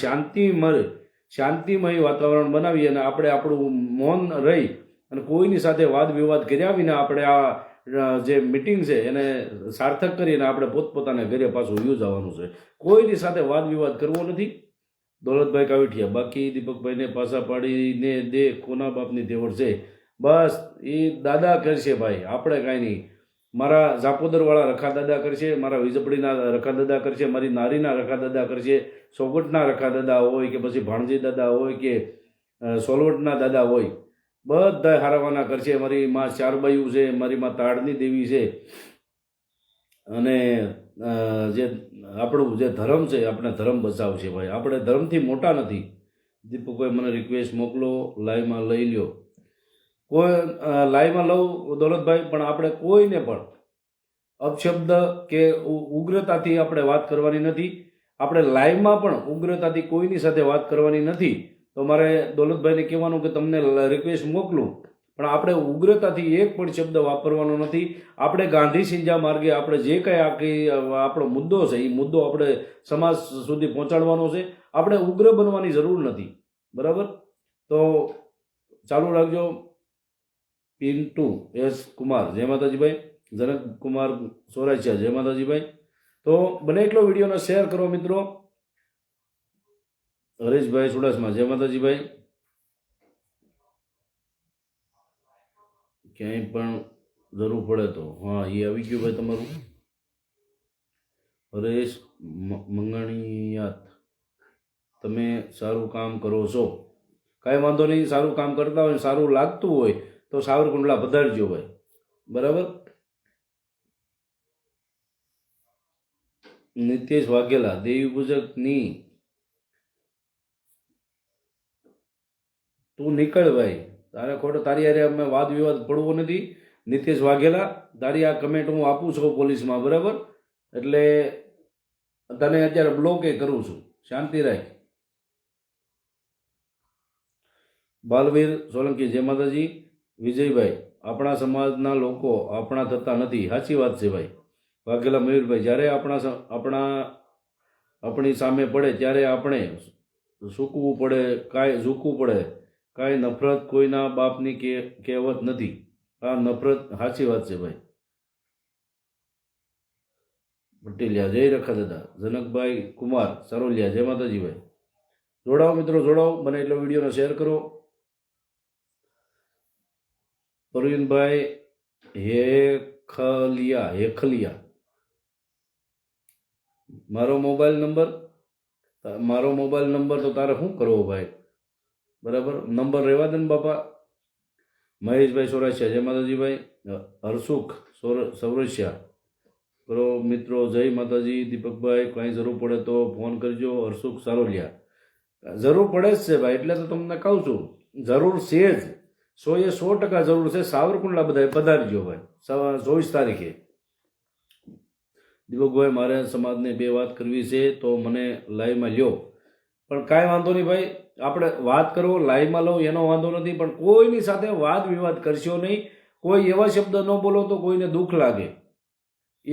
શાંતિમય વાતાવરણ બનાવી અને આપણે આપણું મૌન રહી અને કોઈની સાથે વાદ વિવાદ કર્યા વિના આપણે આ જે મિટિંગ છે એને સાર્થક કરીને આપણે પોતપોતાને ઘરે પાછું યુઝ આવવાનું છે. કોઈની સાથે વાદ વિવાદ કરવો નથી. દોલતભાઈ કાવઠિયા, બાકી દીપકભાઈને પાછા પાડીને દે કોના બાપની તેવડ છે. બસ એ દાદા કરશે ભાઈ, આપણે કાંઈ નહીં. મારા ઝાપોદરવાળા રખા દાદા કરશે, મારા વિજપડીના રખા દાદા કરશે, મારી નારીના રખા દાદા કરશે, સોગટના રખા દાદા હોય કે પછી ભાણજી દાદા હોય કે સોલવટના દાદા હોય, બધા હારવાના કરશે. મારી માં ચારબાયું છે, મારી માં તાળની દેવી છે. અને જે આપણું જે ધર્મ છે, આપણે ધર્મ બચાવશે ભાઈ. આપણે ધર્મથી મોટા નથી. દીપકભાઈ મને રિક્વેસ્ટ મોકલો, લાઈવમાં લઈ લ્યો. કોઈ લાઈવમાં લઉં દોલતભાઈ, પણ આપણે કોઈને પણ અપશબ્દ કે ઉગ્રતાથી આપણે વાત કરવાની નથી. આપણે લાઈવમાં પણ ઉગ્રતાથી કોઈની સાથે વાત કરવાની નથી. તો મારે દોલતભાઈને કહેવાનું કે તમને રિક્વેસ્ટ મોકલું, પણ આપણે ઉગ્રતાથી એક પણ શબ્દ વાપરવાનો નથી. આપણે ગાંધી સિંજા માર્ગે આપણે જે કંઈ આખી આપણો મુદ્દો છે એ મુદ્દો આપણે સમાજ સુધી પહોંચાડવાનો છે. આપણે ઉગ્ર બનવાની જરૂર નથી. બરાબર? તો ચાલુ રાખજો. પિન્ટુ એસ કુમાર, જય માતાજીભાઈ. જનક કુમાર સોરાચિયા, જય માતાજીભાઈ. તો બને એટલો વિડીયોને શેર કરો મિત્રો. હરેશભાઈ ચુડાસમા, જય માતાજીભાઈ. ક્યાંય પણ જરૂર પડે તો હા, એ આવી ગયું ભાઈ તમારું. હરેશ મંગણિયાત, તમે સારું કામ કરો છો. કાંઈ વાંધો નહીં, સારું કામ કરતા હોય, સારું લાગતું હોય તો સાવરકુંડલા પધારજો ભાઈ. બરાબર? નિતેશ વાઘેલા, દેવી પૂજકની તું નીકળ ભાઈ, તારે ખોટો તારી હારે અમે વાદ વિવાદ પડવો નથી. નિતેશ વાઘેલા, તારી આ કમેન્ટ હું આપું છું પોલીસમાં. બરાબર? એટલે તને અત્યારે બ્લોકે કરું છું. શાંતિ રાખ. બાલવીર સોલંકી, જય માતાજી. વિજયભાઈ, આપણા સમાજના લોકો આપણા થતા નથી. સાચી વાત છે ભાઈ. વાઘેલા મયુરભાઈ, જ્યારે આપણી સામે પડે ત્યારે આપણે ઝૂકવું પડે, કાંઈ ઝૂકવું પડે. કાંઈ નફરત કોઈના બાપની કહેવત નથી. આ નફરત સાચી વાત છે ભાઈ. પટેલિયા, જય રખા દાદા. જનકભાઈ કુમાર સરોલિયા, જય માતાજી ભાઈ. જોડાઓ મિત્રો, જોડાઓ. બને એટલો વિડીયોને શેર કરો. પ્રવીણભાઈ હેખલિયા, મારો મોબાઈલ નંબર તો તારે શું કરવો ભાઈ? બરાબર, નંબર રહેવા દે ને બાપા. મહેશભાઈ સોરાસિયા, જય માતાજીભાઈ. હરસુખ સૌરસિયા કરો મિત્રો, જય માતાજી. દીપકભાઈ, કાંઈ જરૂર પડે તો ફોન કરજો. હરસુખ સારોલિયા, જરૂર પડે જ છે ભાઈ, એટલે તો તમને કહું છું. જરૂર છે જ, 100% જરૂર છે. સાવરકુંડલા બધા પધારજો ભાઈ 24 તારીખે. દીપકભાઈ, મારે સમાજને 2 વાત કરવી છે તો મને લાઈવમાં લ્યો. પણ કાંઈ વાંધો નહીં ભાઈ, આપણે વાત કરો, લાઈવમાં લો, એનો વાંધો નથી. પણ કોઈની સાથે વાદ વિવાદ કરશો નહીં. કોઈ એવા શબ્દ ન બોલો તો કોઈને દુઃખ લાગે.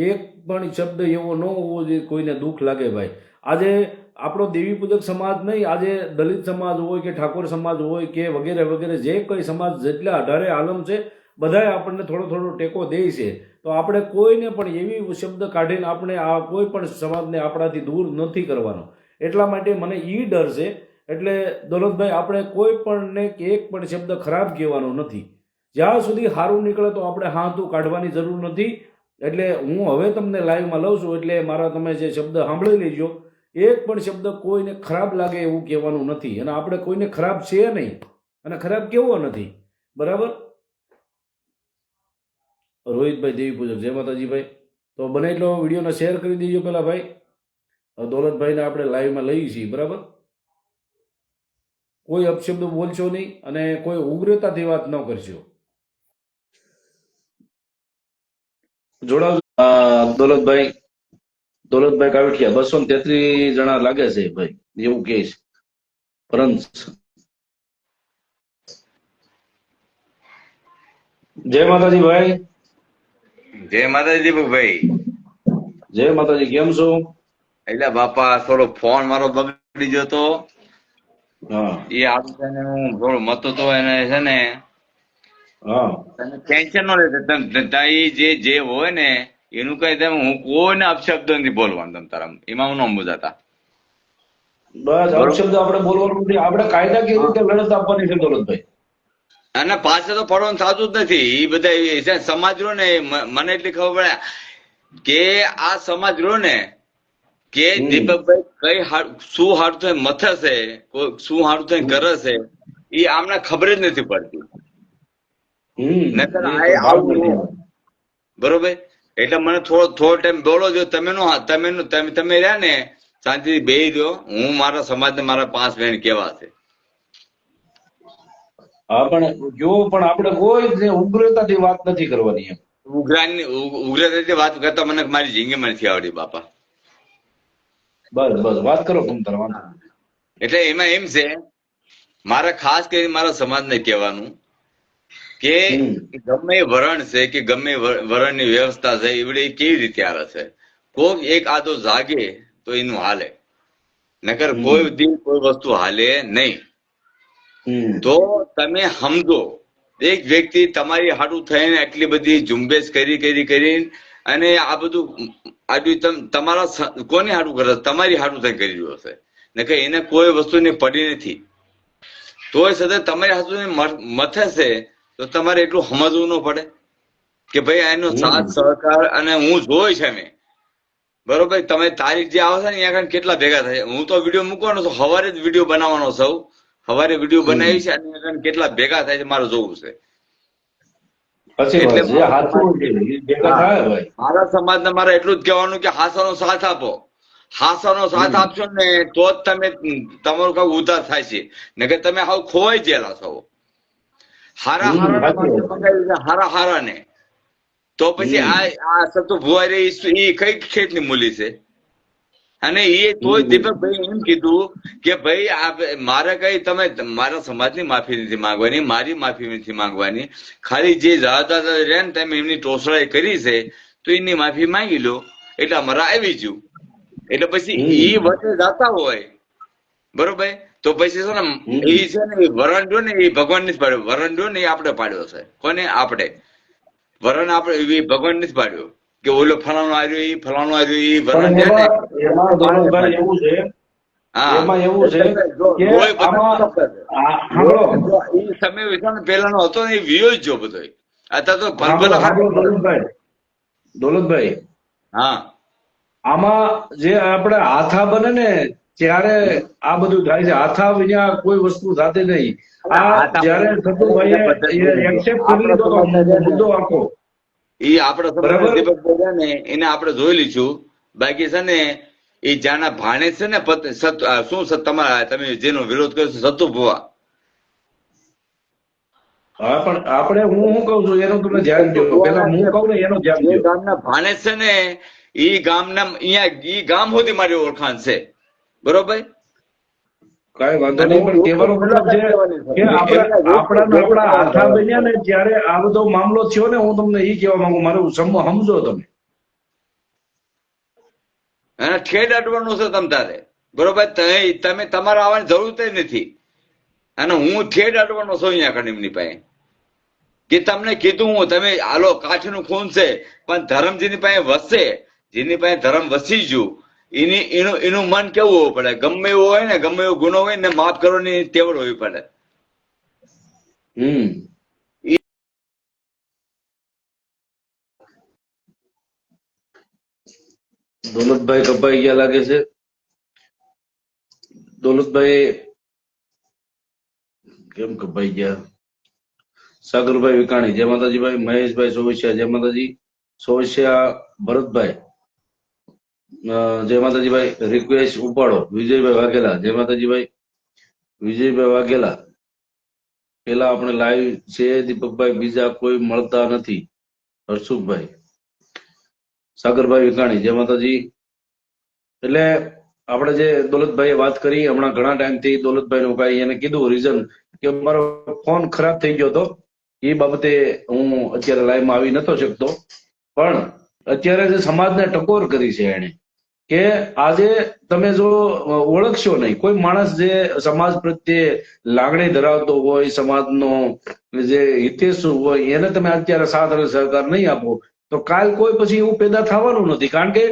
એક પણ શબ્દ એવો ન હોવો જોઈએ કોઈને દુઃખ લાગે ભાઈ. આજે આપણો દેવી પૂજક સમાજ નહીં, આજે દલિત સમાજ હોય કે ઠાકોર સમાજ હોય કે વગેરે વગેરે, જે કંઈ સમાજ જેટલા 18 આલમ છે, બધાએ આપણને થોડો થોડો ટેકો દે છે. તો આપણે કોઈને પણ એવી શબ્દ કાઢીને આપણે આ કોઈ પણ સમાજને આપણાથી દૂર નથી કરવાનો. એટલા માટે મને એ ડર છે. એટલે દોલતભાઈ, આપણે કોઈ પણને એક પણ શબ્દ ખરાબ કહેવાનો નથી. જ્યાં સુધી સારું નીકળે તો આપણે હાથું કાઢવાની જરૂર નથી. એટલે હું હવે તમને લાઈવમાં લઉં છું, એટલે મારા તમે જે શબ્દ સાંભળી લેજો. એક પણ શબ્દ કોઈને ખરાબ લાગે એવું કહેવાનું નથી. અને આપણે કોઈને ખરાબ છે નહીં અને ખરાબ કેવો નથી. બરાબર? રોહિતભાઈ દેવી પૂજક, જય માતાજી ભાઈ. તો બને એટલો વિડીયોને શેર કરી દેજો પેલા ભાઈ. દોલતભાઈને આપણે લાઈવમાં લઈએ છીએ. બરાબર? કોઈ અપશબ્દ બોલશો નહીં અને કોઈ ઉગ્રતાથી વાત ન કરશો. જોડાવ દોલતભાઈ કાવઠિયા, 233 જણા લાગે છે ભાઈ, એવું કે છે. પરંત, જય માતાજી ભાઈ. જય માતાજી દીપકભાઈ. જય માતાજી, કેમ છો? એટલે બાપા થોડો ફોન મારો બગડી ગયો તો હા, એ આપણે હું થોડો મતો તો એને છે ને હા તમે ટેન્શન ન લેતા. જે હોય ને એનું કઈ તમે હું કોઈને અપશબ્દ નથી બોલવાનું તમ તારા એમાં હું ન મુજાતા. બસ બરોબર. અપશબ્દ આપણે બોલવાનું નથી. આપણે કાયદાકીય રીતે લડત આપવાની છે દોલતભાઈ. અને પાછળ તો પડવાનું થતું જ નથી. એ બધા છે સમાજ રો ને મને એટલી ખબર પડે કે આ સમાજ રો ને કે દીપકભાઈ કઈ શું હારું થઈને મથે છે, શું હારું થઈને કરે છે, એ આમને ખબર જ નથી પડતી. નકર એ તો ભાગ આવું નથી. ન. બરોબર. એટલે મને થોડો ટાઈમ બોલો જો તમે રહ્યા ને શાંતિથી બેહી દો. હું મારા સમાજને મારા 5 બહેન કેવા છે. હા પણ આપણે કોઈ ઉગ્રતાથી વાત નથી કરવાની એમ. ઉગ્રતાથી વાત કરતા મને મારી જિંદગીમાં નથી આવડી બાપા. બસ વાત કરો તમ તાર વાંધો નહીં. એટલે એમાં એમ છે મારે ખાસ કરીને મારા સમાજને કહેવાનું કે ગમે એ વરણ છે કે ગમે એ વરણની વ્યવસ્થા છે એવડે કેવી રીતે આવે છે. કોક એક આદો જાગે તો એનું હાલે, નકર કોઈ દી કોઈ વસ્તુ હાલે નહીં. તો તમે સમજો એક વ્યક્તિ તમારી હાટું થઈને આટલી બધી ઝુંબેશ કરીને અને આ બધું તમારા કોને હાટું કરે, તમારી હાટું થઈને કરી રહ્યો છે. નકર એને કોઈ વસ્તુની પડી નથી. તોય છતાં તમારી હાથું મથે છે તો તમારે એટલું સમજવું ન પડે કે ભાઈ એનો સાથ સહકાર. અને હું જોઈ છે મેં. બરોબર. તમે તારીખ જે આવે છે ને અહીંયા કેટલા ભેગા થાય. હું તો વિડીયો મૂકવાનો છું, સવારે જ વિડીયો બનાવવાનો છું. સવારે વિડીયો બનાવી છે અને કેટલા ભેગા થાય છે મારે જોવું છે. એટલે મારા સમાજને મારે એટલું જ કહેવાનું કે હાસાનો સાથ આપો. હાસાનો સાથ આપશો ને તો જ તમે તમારું કઈ ઉધાર થાય છે. નકર તમે હાવ ખોવાઈ ગયેલા છો. હારા ને તો પછી આ સતુ ભુવારી એ કઈ ખેતની મૂલી છે. અને એ તોય દીપકભાઈ એમ કીધું કે ભાઈ મારે કઈ તમે મારા સમાજની માફી નથી માંગવાની, મારી માફી નથી માંગવાની. ખાલી જે દાદા રહે ને તમે એમની ટોસળાઈ કરી છે તો એની માફી માંગી લો એટલે અમારે આવી ગયું. એટલે પછી એ વચ્ચે જતા હોય બરોબર તો પછી છે ને એ છે ને વરણ જો ને એ ભગવાન નથી પાડ્યો. વરણ જો ને એ આપણે પાડ્યો છે. કોને? આપણે. વરણ આપણે એ ભગવાન નથી પાડ્યો કે ઓલો ફલાણો આવ્યો એ ફલાણો આવ્યો એ વરણ છે ને. એવું છે એમાં એવું છે કે સમય પેલાનો હતો ને એ વિયો જ જો બધો. અત્યારે તો દોલતભાઈ હા આમાં જે આપણે હાથા બને ને ત્યારે આ બધું થાય છે. હાથા વિના કોઈ વસ્તુ થતી નહીં. આ જયારે સતુભાઈએ એક્સેપ્ટ કરી લીધો તો મુદ્દો આખો એ આપડે ને એને આપણે જોઈ લીધું. બાકી છે ને એ જાના ભાણે છે ને શું તમારા તમે જેનો વિરોધ કર્યો છે સતુ ભુવા. હા પણ આપણે હું કઉ છું એનું તમે ધ્યાન દો. પેલા હું કહું ને એનું ધ્યાન દો. ગામના ભાણે છે ને એ ગામના અહીંયા ઈ ગામ સુધી મારી ઓળખાણ છે. બરોબર. કઈ વાંધો નહીં પણ કહેવાનો મતલબ છે કે આપણા હાથા બન્યા ને ત્યારે આ બધો મામલો થયો ને હું તમને એ કહેવા માંગુ. મારું સમજો તમે એને ઠેડ અડવાનું છે તમ તારે. બરોબર. તમે તમારે આવવાની જરૂર નથી. અને હું ઠેડ અડવાનો છું અહીંયા કણ એમની પાસે કે તમને કીધું હું તમે હાલો કાઠનું ખૂન છે પણ ધર્મ જેની પાસે વસશે, જેની પાસે ધર્મ વસી ગયું એનું મન કેવું હોવું પડે. ગમે એવું હોય ને ગમે એવો ગુનો હોય ને માફ કરવાની ટેવડ હોવી પડે. દોલતભાઈ કપાઈ ગયા લાગે છે. દોલતભાઈ કેમ કપાઈ ગયા? સાગરભાઈ વિકાણી જય માતાજીભાઈ. મહેશભાઈ સોવસિયા જય માતાજી. સોવસિયા ભરતભાઈ જય માતાજીભાઈ. રિક્વેસ્ટ ઉપાડો વિજયભાઈ વાઘેલા જય માતાજીભાઈ. વિજયભાઈ વાઘેલા પેલા આપણે લાઈવ છે દીપકભાઈ, બીજા કોઈ મળતા નથી. હર્ષુભાઈ. સાગરભાઈ વિકાણી જય માતાજી. એટલે આપણે જે દોલતભાઈએ વાત કરી હમણાં ઘણા ટાઈમથી દોલતભાઈ નું કઈ એને કીધું રીઝન કે મારો ફોન ખરાબ થઈ ગયો હતો એ બાબતે હું અત્યારે લાઈવમાં આવી નતો શકતો. પણ અત્યારે જે સમાજને ટકોર કરી છે એને કે આજે તમે જો ઓળખશો નહીં, કોઈ માણસ જે સમાજ પ્રત્યે લાગણી ધરાવતો હોય, સમાજનો જે હિતેશુ હોય, એને તમે અત્યારે સાથ અને સહકાર નહીં આપો તો કાલ કોઈ પછી એવું પેદા થવાનું નથી. કારણ કે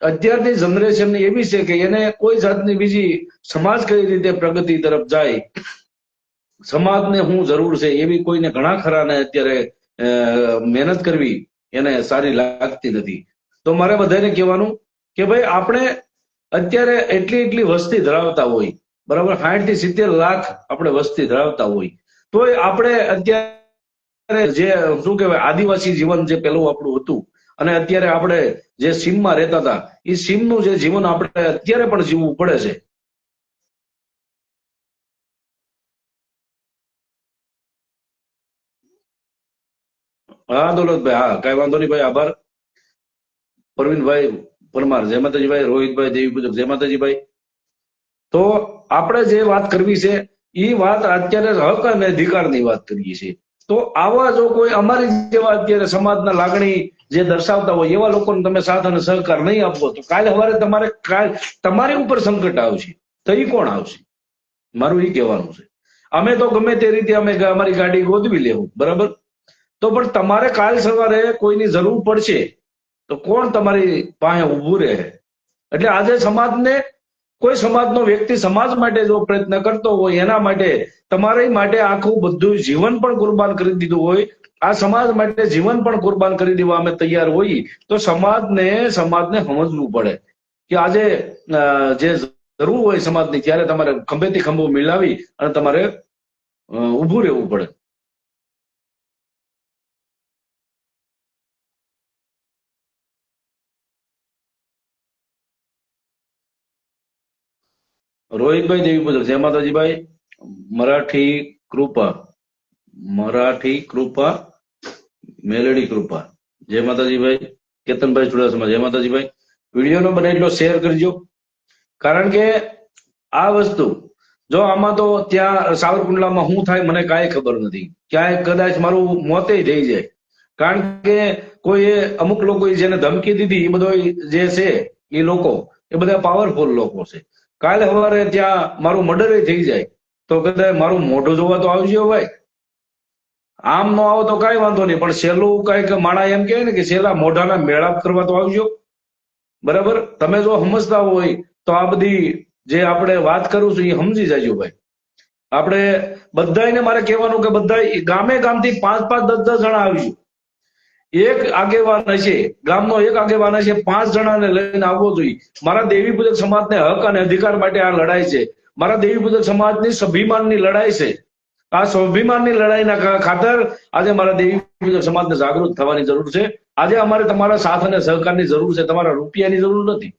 અત્યારની જનરેશન એવી છે કે એને કોઈ જાતની બીજી સમાજ કઈ રીતે પ્રગતિ તરફ જાય, સમાજને શું જરૂર છે એવી કોઈને ઘણા ખરાને અત્યારે મહેનત કરવી એને સારી લાગતી નથી. તો મારે બધાને કહેવાનું કે ભાઈ આપણે અત્યારે એટલી વસ્તી ધરાવતા હોય, બરાબર, 60 થી 70 લાખ આપણે વસ્તી ધરાવતા હોય, તોય આપણે અત્યારે જે શું કહેવાય આદિવાસી જીવન જે પેલું આપણું હતું અને અત્યારે આપણે જે સીમમાં રહેતા હતા એ સીમનું જે જીવન આપણે અત્યારે પણ જીવવું પડે છે. હા દોલતભાઈ, હા કઈ વાંધો નહીં ભાઈ, આભાર. પ્રવીણભાઈ પરમાર, જય માતાજી ભાઈ. રોહિતભાઈ દેવી પૂજક, જય માતાજી ભાઈ. તો આપણે જે વાત કરવી છે એ વાત અત્યારે હક અને અધિકારની વાત કરીએ છીએ. તો આવા જો કોઈ અમારી જેવા અત્યારે સમાજના લાગણી જે દર્શાવતા હોય એવા લોકોને તમે સાથ અને સહકાર નહીં આપો તો કાલે સવારે તમારી ઉપર સંકટ આવશે. તો એ કોણ આવશે? મારું એ કહેવાનું છે. અમે તો ગમે તે રીતે અમે અમારી ગાડી ગોદવી લેવું, બરાબર, તો પણ તમારે કાલ સવારે કોઈની જરૂર પડશે તો કોણ તમારી પાસે ઉભું રહે? એટલે આજે સમાજને કોઈ સમાજનો વ્યક્તિ સમાજ માટે જો પ્રયત્ન કરતો હોય એના માટે તમારા માટે આખું બધું જીવન પણ કુરબાન કરી દીધું હોય, આ સમાજ માટે જીવન પણ કુરબાન કરી દેવા અમે તૈયાર હોઈએ તો સમાજને સમજવું પડે કે આજે જે જરૂર હોય સમાજની ત્યારે તમારે ખંભેથી ખંભો મિલાવી અને તમારે ઊભું રહેવું પડે. રોહિતભાઈ દેવી પૂજક, જય માતાજી ભાઈ. મરાઠી કૃપા મેલડી કૃપા, જય માતાજી ભાઈ. કેતનભાઈ ચુડાસમા, જય માતાજી ભાઈ. વિડીયોનો બને એટલો શેર કરજો. કારણ કે આ વસ્તુ જો આમાં તો ત્યાં સાવરકુંડલામાં શું થાય મને કાંઈ ખબર નથી, ક્યાંય કદાચ મારું મોતે થઈ જાય. કારણ કે કોઈ અમુક લોકો જેને ધમકી દીધી એ બધો જે છે એ લોકો એ બધા પાવરફુલ લોકો છે. કાલે સવારે ત્યાં મારું મર્ડર થઈ જાય તો કદાચ મારું મોઢું જોવા તો આવજો ભાઈ. આમ ન આવો તો કઈ વાંધો નહીં, પણ છેલ્લું કઈક માણા એમ કહે ને કે છેલ્લા મોઢાના મેળાપ કરવા તો આવજો, બરાબર. તમે જો સમજતા હોય તો આ બધી જે આપણે વાત કરું છું એ સમજી જાજો ભાઈ. આપણે બધાને મારે કહેવાનું કે બધા ગામથી 5-5, 10-10 જણા આવીશું. એક આગેવાન હશે, ગામનો એક આગેવાન હશે, 5 જણાને લઈને આવવો જોઈએ. મારા દેવી પૂજક સમાજને હક અને અધિકાર માટે આ લડાઈ છે. મારા દેવી પૂજક સમાજની સ્વાભિમાનની લડાઈ છે. આ સ્વાભિમાનની લડાઈના ખાતર આજે મારા દેવી પૂજક સમાજને જાગૃત થવાની જરૂર છે. આજે અમારે તમારા સાથ અને સહકારની જરૂર છે. તમારા રૂપિયાની જરૂર નથી,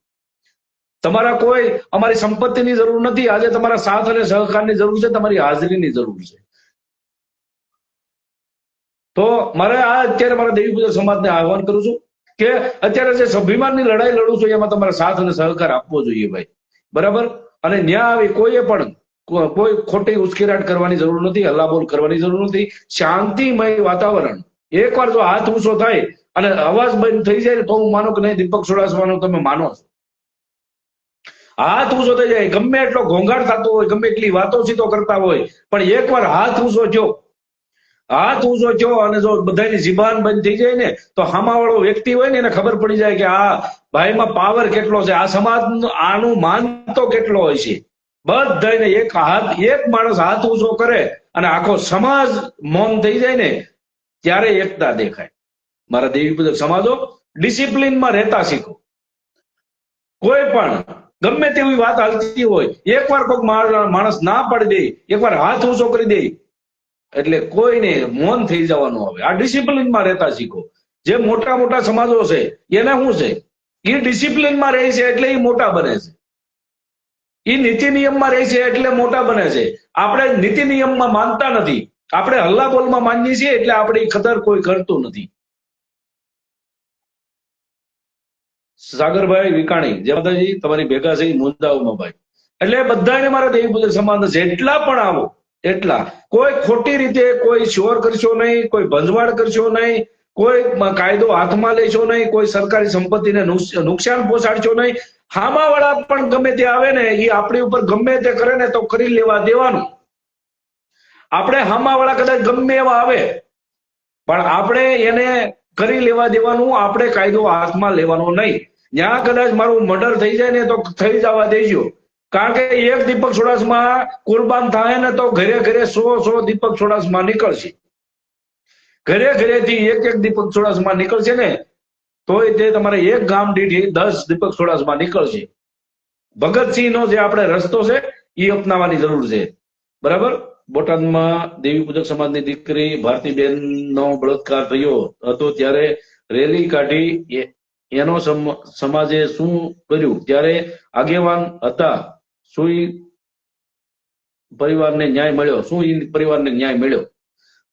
તમારા કોઈ અમારી સંપત્તિની જરૂર નથી. આજે તમારા સાથ અને સહકારની જરૂર છે, તમારી હાજરીની જરૂર છે. તો મારે આ અત્યારે મારા દેવી પૂજક સમાજને આહવાન કરું છું કે અત્યારે જે સ્વાભિમાનની લડાઈ લડું છું એમાં તમારે સાથ અને સહકાર આપવો જોઈએ ભાઈ, બરાબર. અને ન્યાય આવી કોઈએ પણ કોઈ ખોટી ઉશ્કેરાટ કરવાની જરૂર નથી, હલ્લાબોલ કરવાની જરૂર નથી. શાંતિમય વાતાવરણ. એકવાર જો હાથ ઊંચો થાય અને અવાજ બંધ થઈ જાય તો હું માનું કે નહીં દીપક ચુડાસમાનો તમે માનો છો. હાથ ઊંચો થઈ જાય, ગમે એટલો ઘોંઘાટ થતો હોય, ગમે એટલી વાતો ચીતો કરતા હોય, પણ એકવાર હાથ ઊંચો થયો અને જો બધાની જીબાન બંધ થઈ જાય ને તો સામાવાળો વ્યક્તિ હોય ને એને ખબર પડી જાય કે આ ભાઈમાં પાવર કેટલો છે, આ સમાજ આનું માન તો કેટલો હોય છે. બધાને એક માણસ હાથ ઊંચો કરે અને આખો સમાજ મૌન થઈ જાય ને ત્યારે એકતા દેખાય. મારા દેવી પૂજક સમાજો ડિસિપ્લિનમાં રહેતા શીખો. કોઈ પણ ગમે તેવી વાત હાલતી હોય, એકવાર કોઈક માણસ ના પાડી દે, એકવાર હાથ ઊંચો કરી દે એટલે કોઈને મૌન થઈ જવાનું આવે. આ ડિસિપ્લિનમાં રહેતા શીખો. જે મોટા મોટા સમાજો છે એને શું છે, એ ડિસિપ્લિનમાં રહે છે એટલે એ મોટા બને છે. એ નીતિ નિયમમાં રહે છે એટલે મોટા બને છે. આપણે નીતિ નિયમમાં માનતા નથી, આપણે હલ્લા બોલમાં માનીએ છીએ એટલે આપણી કદર કોઈ કરતું નથી. સાગરભાઈ વિકાણી, જય માતાજી. તમારી ભેગા છે મુંદાઓમાં ભાઈ. એટલે બધાને મારા દેવી પૂજક સમાજ જેટલા પણ આવો એટલા કોઈ ખોટી રીતે કોઈ શોર કરશો નહીં, કોઈ ભંજવાળ કરશો નહીં, કોઈ કાયદો હાથમાં લેશો નહીં, કોઈ સરકારી સંપત્તિને નુકસાન પહોંચાડશો નહીં. હામાવાળા પણ ગમે તે આવે ને એ આપણી ઉપર ગમે તે કરે ને તો કરી લેવા દેવાનું. આપણે હામાવાળા કદાચ ગમે એવા આવે પણ આપણે એને કરી લેવા દેવાનું. આપણે કાયદો હાથમાં લેવાનો નહીં. જ્યાં કદાચ મારું મર્ડર થઈ જાય ને તો થઈ જવા દેજો. કારણ કે એક દીપક ચુડાસમા કુરબાન થાય ને તો ઘરે ઘરે 100 દીપક ચુડાસમા નીકળશે. ઘરે ઘરેથી એક દીપક ચુડાસમા નીકળશે ને તોય તે તમારે એક ગામ દીઠ 10 દીપક ચુડાસમા નીકળશે. ભગતસિંહનો જે આપણે રસ્તો છે એ અપનાવવાની જરૂર છે. બરાબર. બોટાદમાં દેવી પૂજક સમાજની દીકરી ભારતીબેનનો બળાત્કાર થયો હતો ત્યારે રેલી કાઢી. એનો સમાજે શું કર્યું? ત્યારે આગેવાન હતા. શું પરિવારને ન્યાય મળ્યો? શું પરિવારને ન્યાય મળ્યો?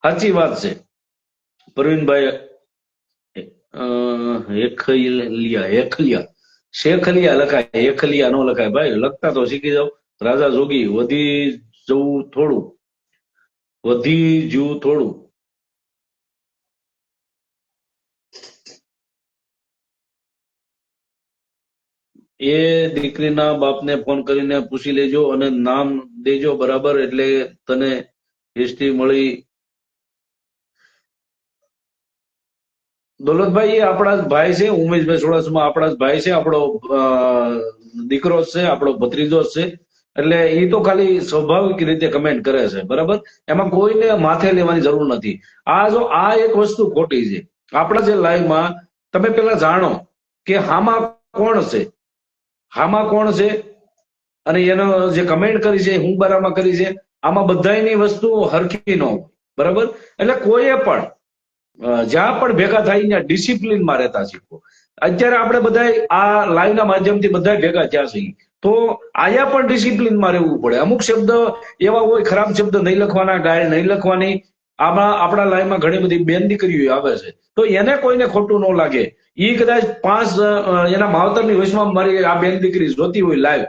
સાચી વાત છે પ્રવીણભાઈ. શેખલિયા લખાય, હેખલિયા નો લખાય ભાઈ. લખતા તો શીખી જાવ. રાજા જોગી વધી જવું થોડું. એ દીકરીના બાપને ફોન કરીને પૂછી લેજો અને નામ દેજો. બરાબર. એટલે તને હિસ્ટ્રી મળી. દોલતભાઈ એ આપણા જ ભાઈ છે. ઉમેશભાઈ ચુડાસમા આપણા જ ભાઈ છે. આપણો દીકરો જ છે, આપણો ભત્રીજો જ છે. એટલે એ તો ખાલી સ્વાભાવિક રીતે કમેન્ટ કરે છે. બરાબર. એમાં કોઈને માથે લેવાની જરૂર નથી. આ એક વસ્તુ ખોટી છે. આપણા જે લાઈવમાં તમે પેલા જાણો કે હામાં કોણ છે, હામાં કોણ છે અને એનો જે કમેન્ટ કરી છે હું બરામાં કરી છે. આમાં બધાની વસ્તુ હરખી ન હોય. બરાબર. એટલે કોઈએ પણ જ્યાં પણ ભેગા થાય ત્યાં ડિસિપ્લિનમાં રહેતા શીખો. અત્યારે આપણે બધા આ લાઈવના માધ્યમથી બધા ભેગા થયા છીએ તો આયા પણ ડિસિપ્લિનમાં રહેવું પડે. અમુક શબ્દ એવા હોય, ખરાબ શબ્દ નહીં લખવાના, ગાય નહીં લખવાની. આમાં આપણા લાઈવમાં ઘણી બધી બેન દીકરીઓ આવે છે તો એને કોઈને ખોટું ન લાગે. એ કદાચ 5 એના માવતરની વચમાં મારી આ બેન દીકરી જોતી હોય લાઈવ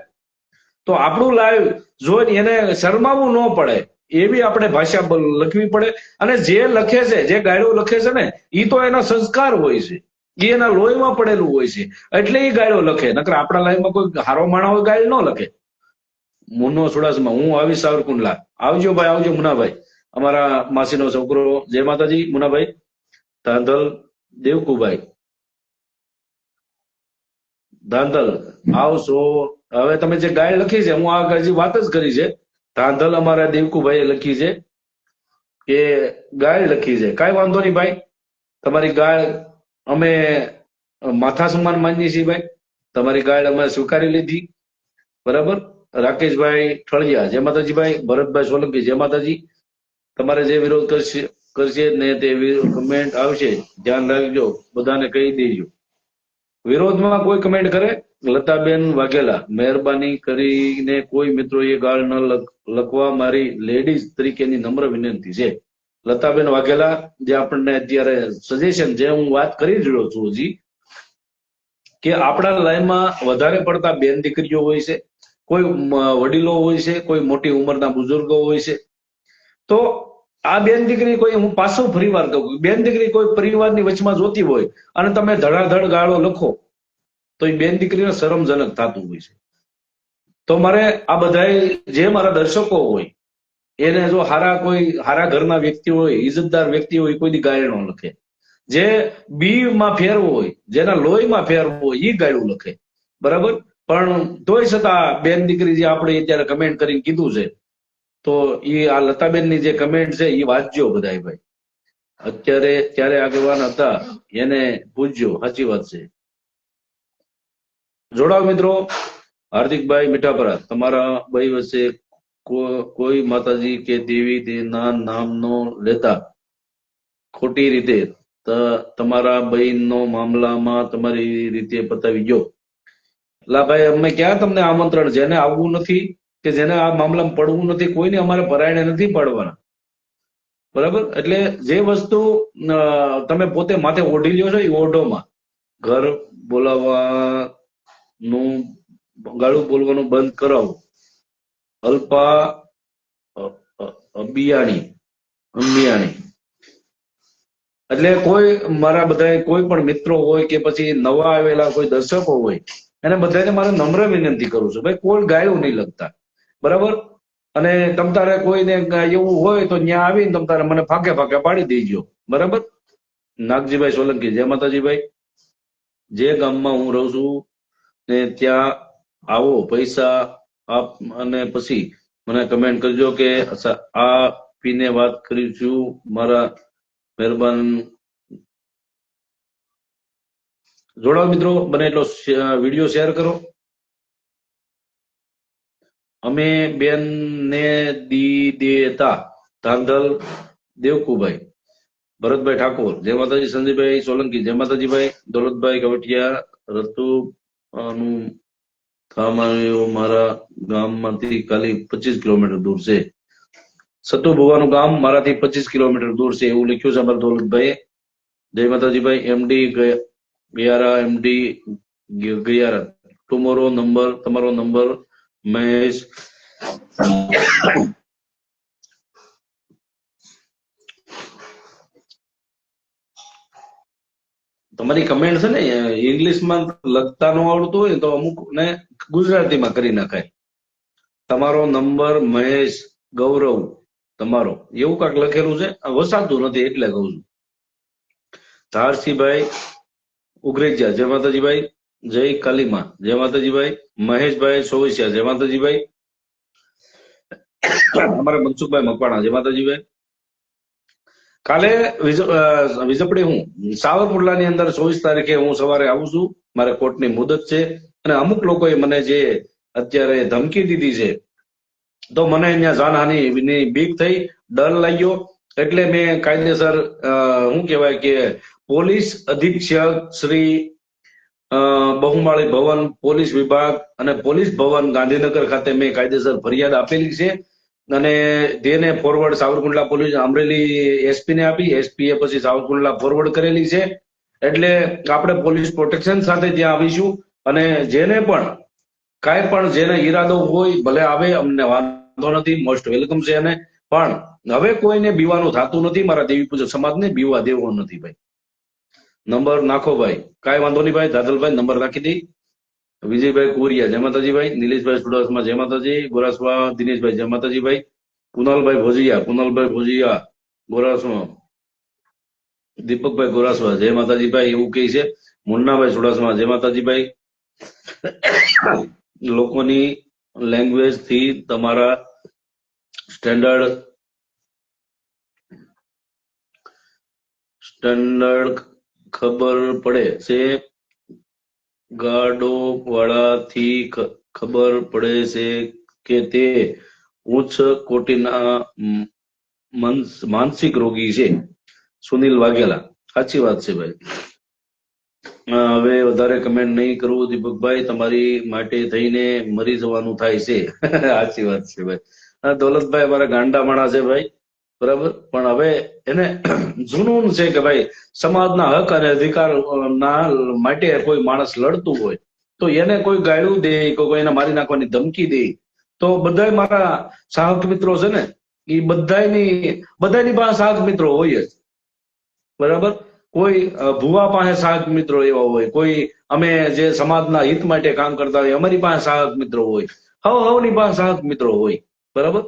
તો આપણું લાઈવ જોઈને એને શરમાવવું ન પડે એવી આપણે ભાષા લખવી પડે. અને જે લખે છે, જે ગાયડો લખે છે ને એ તો એના સંસ્કાર હોય છે, એ એના લોહીમાં પડેલું હોય છે એટલે એ ગાયડો લખે. નકર આપણા લાઈવમાં કોઈ હારો માણા હોય ગાયડ ન લખે. મુન્નો ચુડાસમા, હું આવીશ સાવરકુંડલા. આવજો ભાઈ, આવજો મુનાભાઈ, અમારા માસીનો છોકરો. જય માતાજી મુનાભાઈ. ધાંધલ દેવકુભાઈ, ધાંધલ આવશો. હવે તમે જે ગાય લખી છે હું આ હજી વાત જ કરી છે. ધાંધલ અમારા દેવકુભાઈએ લખી છે કે ગાય લખી છે. કાંઈ વાંધો નહીં ભાઈ, તમારી ગાય અમે માથા સમાન માનીએ છીએ ભાઈ. તમારી ગાય અમે સ્વીકારી લીધી. બરાબર. રાકેશભાઈ ઠળિયા, જય માતાજી ભાઈ. ભરતભાઈ સોલંકી, જય માતાજી. તમારે જે વિરોધ કરશે ને તે કમેન્ટ આવશે, ધ્યાન રાખજો, બધાને કહી દેજો. વિરોધમાં કોઈ કમેન્ટ કરે? લતાબેન વાઘેલા, મહેરબાની કરીને કોઈ મિત્રોએ ગાળ ન લખવા, મારી લેડીઝ તરીકેની નમ્ર વિનંતી છે. લતાબેન વાઘેલા, જે આપણને અત્યારે સજેશન જે હું વાત કરી રહ્યો છું હજી કે આપણા લાઈનમાં વધારે પડતા બેન દીકરીઓ હોય છે, કોઈ વડીલો હોય છે, કોઈ મોટી ઉંમરના બુઝુર્ગો હોય છે. તો આ બેન દીકરી કોઈ, હું પાછું ફરી વાર કહું, બેન દીકરી કોઈ પરિવારની વચમાં જોતી હોય અને તમે ધડાધડ ગાળો લખો તો એ બેન દીકરીને શરમજનક થતું હોય છે. તો મારે આ બધા જે મારા દર્શકો હોય એને જો હારા ઘરના વ્યક્તિ હોય, ઇજ્જતદાર વ્યક્તિ હોય, કોઈ ગાયડો લખે. જે બી માં ફેરવો હોય, જેના લોહીમાં ફેરવો હોય એ ગાયડું લખે. બરાબર. પણ તોય છતાં બેન દીકરી જે આપણે અત્યારે કમેન્ટ કરીને કીધું છે તો એ આ લતાબેનની જે કમેન્ટ છે એ વાંચજો બધા ભાઈ. અત્યારે ત્યારે આગેવાન હતા એને પૂછજો. સાચી વાત છે. જોડાવ મિત્રો. હાર્દિકભાઈ મીઠાપરા, તમારા ભાઈ વચ્ચે કોઈ માતાજી કે દેવી ના નામ નો લેતા ખોટી રીતે તમારા બહેનનો મામલામાં તમારી રીતે પતાવી ગયો. લા ભાઈ, અમે ક્યાં તમને આમંત્રણ? જેને આવવું નથી કે જેને આ મામલામાં પડવું નથી, કોઈને અમારે પરાયણે નથી પાડવાના. બરાબર. એટલે જે વસ્તુ તમે પોતે માથે ઓઢી લ્યો છો એ ઓઢોમાં. ઘર બોલાવવાનું, ગાળું બોલવાનું બંધ કરાવો. અલ્પા અંબિયાણી. એટલે કોઈ મારા બધા કોઈ પણ મિત્રો હોય કે પછી નવા આવેલા કોઈ દર્શકો હોય એને બધાને મારે નમ્ર વિનંતી કરું છું ભાઈ કોઈ ગાયું નહીં લગતા, બરાબર. અને તમ તારે કોઈને એવું હોય તો ત્યાં આવીને તમ તારે મને ફાકે ફાકે પાડી દેજો, બરાબર. નાગજીભાઈ સોલંકી, જય માતાજીભાઈ. જે ગામમાં હું રહું છું ને ત્યાં આવો, પૈસા આપ અને પછી મને કમેન્ટ કરજો કે આ પીને વાત કરી છું, મારા મહેરબાન. જોડાઓ મિત્રો, બને એટલો વિડીયો શેર કરો. અમે બેન ને દી દેતા, ધાંધલ દેવકુભાઈ, ભરતભાઈ ઠાકોર, જય માતાજી. સંજયભાઈ સોલંકી, જય માતાજીભાઈ. દોલતભાઈ કવટિયા, રતુ નું કામ આવ્યું મારા ગામમાંથી ખાલી 25 કિલોમીટર દૂર છે. સતુ ભુવાનું ગામ મારાથી 25 કિલોમીટર દૂર છે એવું લખ્યું છે અમારા દોલતભાઈ. જય માતાજીભાઈ. એમડી ગયારા, એમડી ગયારા, તમારો નંબર મહેશ. તમારી કમેન્ટ છે ને ઇંગ્લિશમાં લખતા ન આવડતું હોય તો અમુક ને ગુજરાતીમાં કરી નખાય. તમારો નંબર મહેશ ગૌરવ તમારો, એવું કાંક લખેલું છે, વસાતું નથી એટલે કહું છું. ધારસીભાઈ ઉગરેજિયા, જય માતાજીભાઈ. જય કાલીમાં, જય માતાજીભાઈ. મહેશભાઈ સોવસિયા, જય માતાજીભાઈ. અમારા મનસુખભાઈ મકવાણા, જય માતાજીભાઈ. કાલે વિજપડી હું સાવરકુંડલાની અંદર 24 તારીખે હું સવારે આવું છું. મારે કોર્ટની મુદત છે અને અમુક લોકોએ મને જે અત્યારે ધમકી દીધી છે તો મને અહીંયા જાનહાનિની બીક થઈ, ડર લાગ્યો. એટલે મેં કાયદેસર શું કહેવાય કે પોલીસ અધિક્ષક શ્રી બહુમાળી ભવન પોલીસ વિભાગ અને પોલીસ ભવન ગાંધીનગર ખાતે મેં કાયદેસર ફરિયાદ આપેલી છે અને તેને forward Savarkundla police Amreli SP ને આપી, એસપી એ પછી સાવરકુંડલા ફોરવર્ડ કરેલી છે. એટલે આપણે પોલીસ પ્રોટેક્શન સાથે ત્યાં આવીશું અને જેને પણ કાંઈ પણ જેને ઈરાદો હોય ભલે આવે, અમને વાંધો નથી, મોસ્ટ વેલકમ છે. અને પણ હવે કોઈને બીવાનું થતું નથી, મારા દેવી પૂજક સમાજને બીવા દેવો નથી ભાઈ. નંબર નાખો ભાઈ, કાંઈ વાંધો નહીં ભાઈ. દાદલભાઈ નંબર નાખી દઈ. વિજયભાઈ કુરિયા, જય માતાજીભાઈ. નિલેશભાઈ સુડાસમા, જય માતાજી. ગોરાસવા દિનેશભાઈ, જય માતાજીભાઈ. કુનાલભાઈ ભોજિયા ગોરાસવા. દીપકભાઈ ગોરાસવા, જય માતાજીભાઈ. એવું કહે છે. મુન્નાભાઈ સુડાસમા, જય માતાજીભાઈ. લોકોની લેંગ્વેજ થી તમારા સ્ટેન્ડર્ડ ખબર પડે છે, ગાડો વાળાથી ખબર પડે છે કે તે ઉચ્ચ કોટીના માનસિક રોગી છે. સુનિલ વાઘેલા, સાચી વાત છે ભાઈ. હવે વધારે કમેન્ટ નહીં કરું દીપકભાઈ, તમારી માટે થઈને મરી જવાનું થાય છે. સાચી વાત છે ભાઈ. દોલતભાઈ અમારા ગાંડા માણા છે ભાઈ, બરાબર. પણ હવે એને જુનૂન છે કે ભાઈ સમાજના હક અને અધિકાર ના માટે કોઈ માણસ લડતું હોય તો એને કોઈ ગાળું દે, કોઈ એને મારી નાખવાની ધમકી દે તો બધા મારા સાહક મિત્રો છે ને એ બધાની પાસે સાહક મિત્રો હોય જ, બરાબર. કોઈ ભુવા પાસે સાહક મિત્રો એવા હોય, કોઈ અમે જે સમાજના હિત માટે કામ કરતા હોય અમારી પાસે સાહક મિત્રો હોય, હવની પાસે સાહક મિત્રો હોય, બરાબર.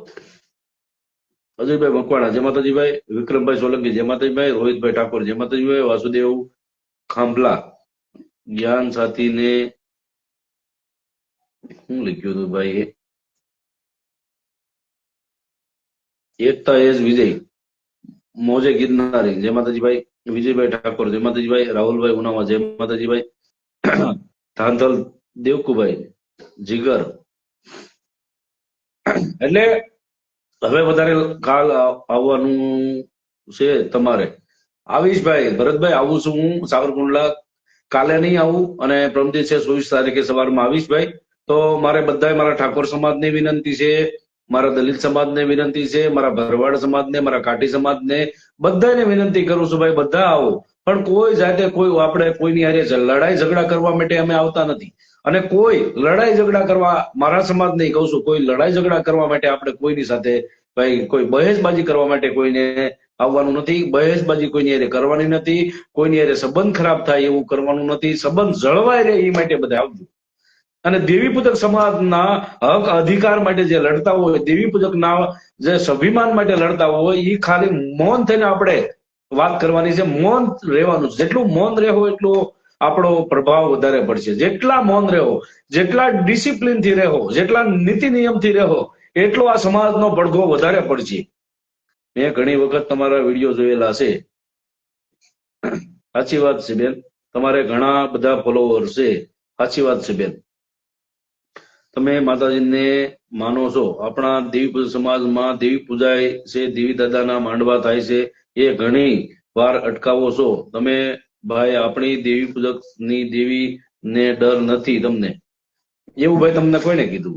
અજયભાઈ મકવાણા, જય માતાજીભાઈ. વિક્રમભાઈ સોલંકી, જય માતાજીભાઈ. રોહિતભાઈ ઠાકોર, જય માતાજીભાઈ. વાસુદેવ ખાંભલા, જ્ઞાન સાથીને શું લખ્યું હતું ભાઈ? એકતા એજ વિજય મોજે ગિરનારી, જય માતાજીભાઈ. વિજયભાઈ ઠાકોર, જય માતાજીભાઈ. રાહુલભાઈ ઉનાવા, જય માતાજીભાઈ. ધાંધલ દેવકુભાઈ, જીગર. એટલે હવે વધારે કાલ આવવાનું છે તમારે. આવીશ ભાઈ ભરતભાઈ, આવું છું હું સાવરકુંડલા. કાલે નહીં આવું અને પ્રમ દિવસે 24 તારીખે સવારમાં આવીશ ભાઈ. તો મારે બધા મારા ઠાકોર સમાજને વિનંતી છે, મારા દલિત સમાજને વિનંતી છે, મારા ભરવાડ સમાજને, મારા કાઠી સમાજને, બધાને વિનંતી કરું છું ભાઈ બધા આવો. પણ કોઈ જાતે કોઈ આપણે કોઈની હારે લડાઈ ઝઘડા કરવા માટે અમે આવતા નથી. અને કોઈ લડાઈ ઝઘડા કરવા, મારા સમાજ નહીં કહું છું, કોઈ લડાઈ ઝઘડા કરવા માટે આપણે કોઈની સાથે ભાઈ કોઈ બહેસબાજી કરવા માટે કોઈને આવવાનું નથી. બહેસબાજી કોઈની હારે કરવાની નથી, કોઈની હારે સંબંધ ખરાબ થાય એવું કરવાનું નથી. સંબંધ જળવાય રહે એ માટે બધા આવજો. અને દેવી પૂજક સમાજના હક અધિકાર માટે જે લડતા હોય, દેવી પૂજકના જે સ્વાભિમાન માટે લડતા હોય, એ ખાલી મૌન થઈને આપણે વાત કરવાની છે, મૌન રહેવાનું છે. જેટલું મૌન રહેવો એટલો આપણો પ્રભાવ વધારે પડશે. જેટલા મૌન રહો, જેટલા ડિસિપ્લિન થી રહો, જેટલા નીતિ નિયમથી રહો, એટલો આ સમાજનો પડઘો વધારે પડશે. મેં ઘણી વખત તમારા વિડીયો જોયેલા છે. સાચી વાત છે બેન, તમારે ઘણા બધા ફોલોવર છે. સાચી વાત છે બેન, તમે માતાજીને માનો છો. આપણા દેવી પૂજક સમાજમાં દેવી પૂજાય છે, દેવી દાદાના માંડવા થાય છે, એ ઘણી વાર અટકાવો છો તમે. ભાઈ, આપણી દેવી પૂજક ની દેવી ને ડર નથી તમને, એવું ભાઈ તમને કોઈને કીધું?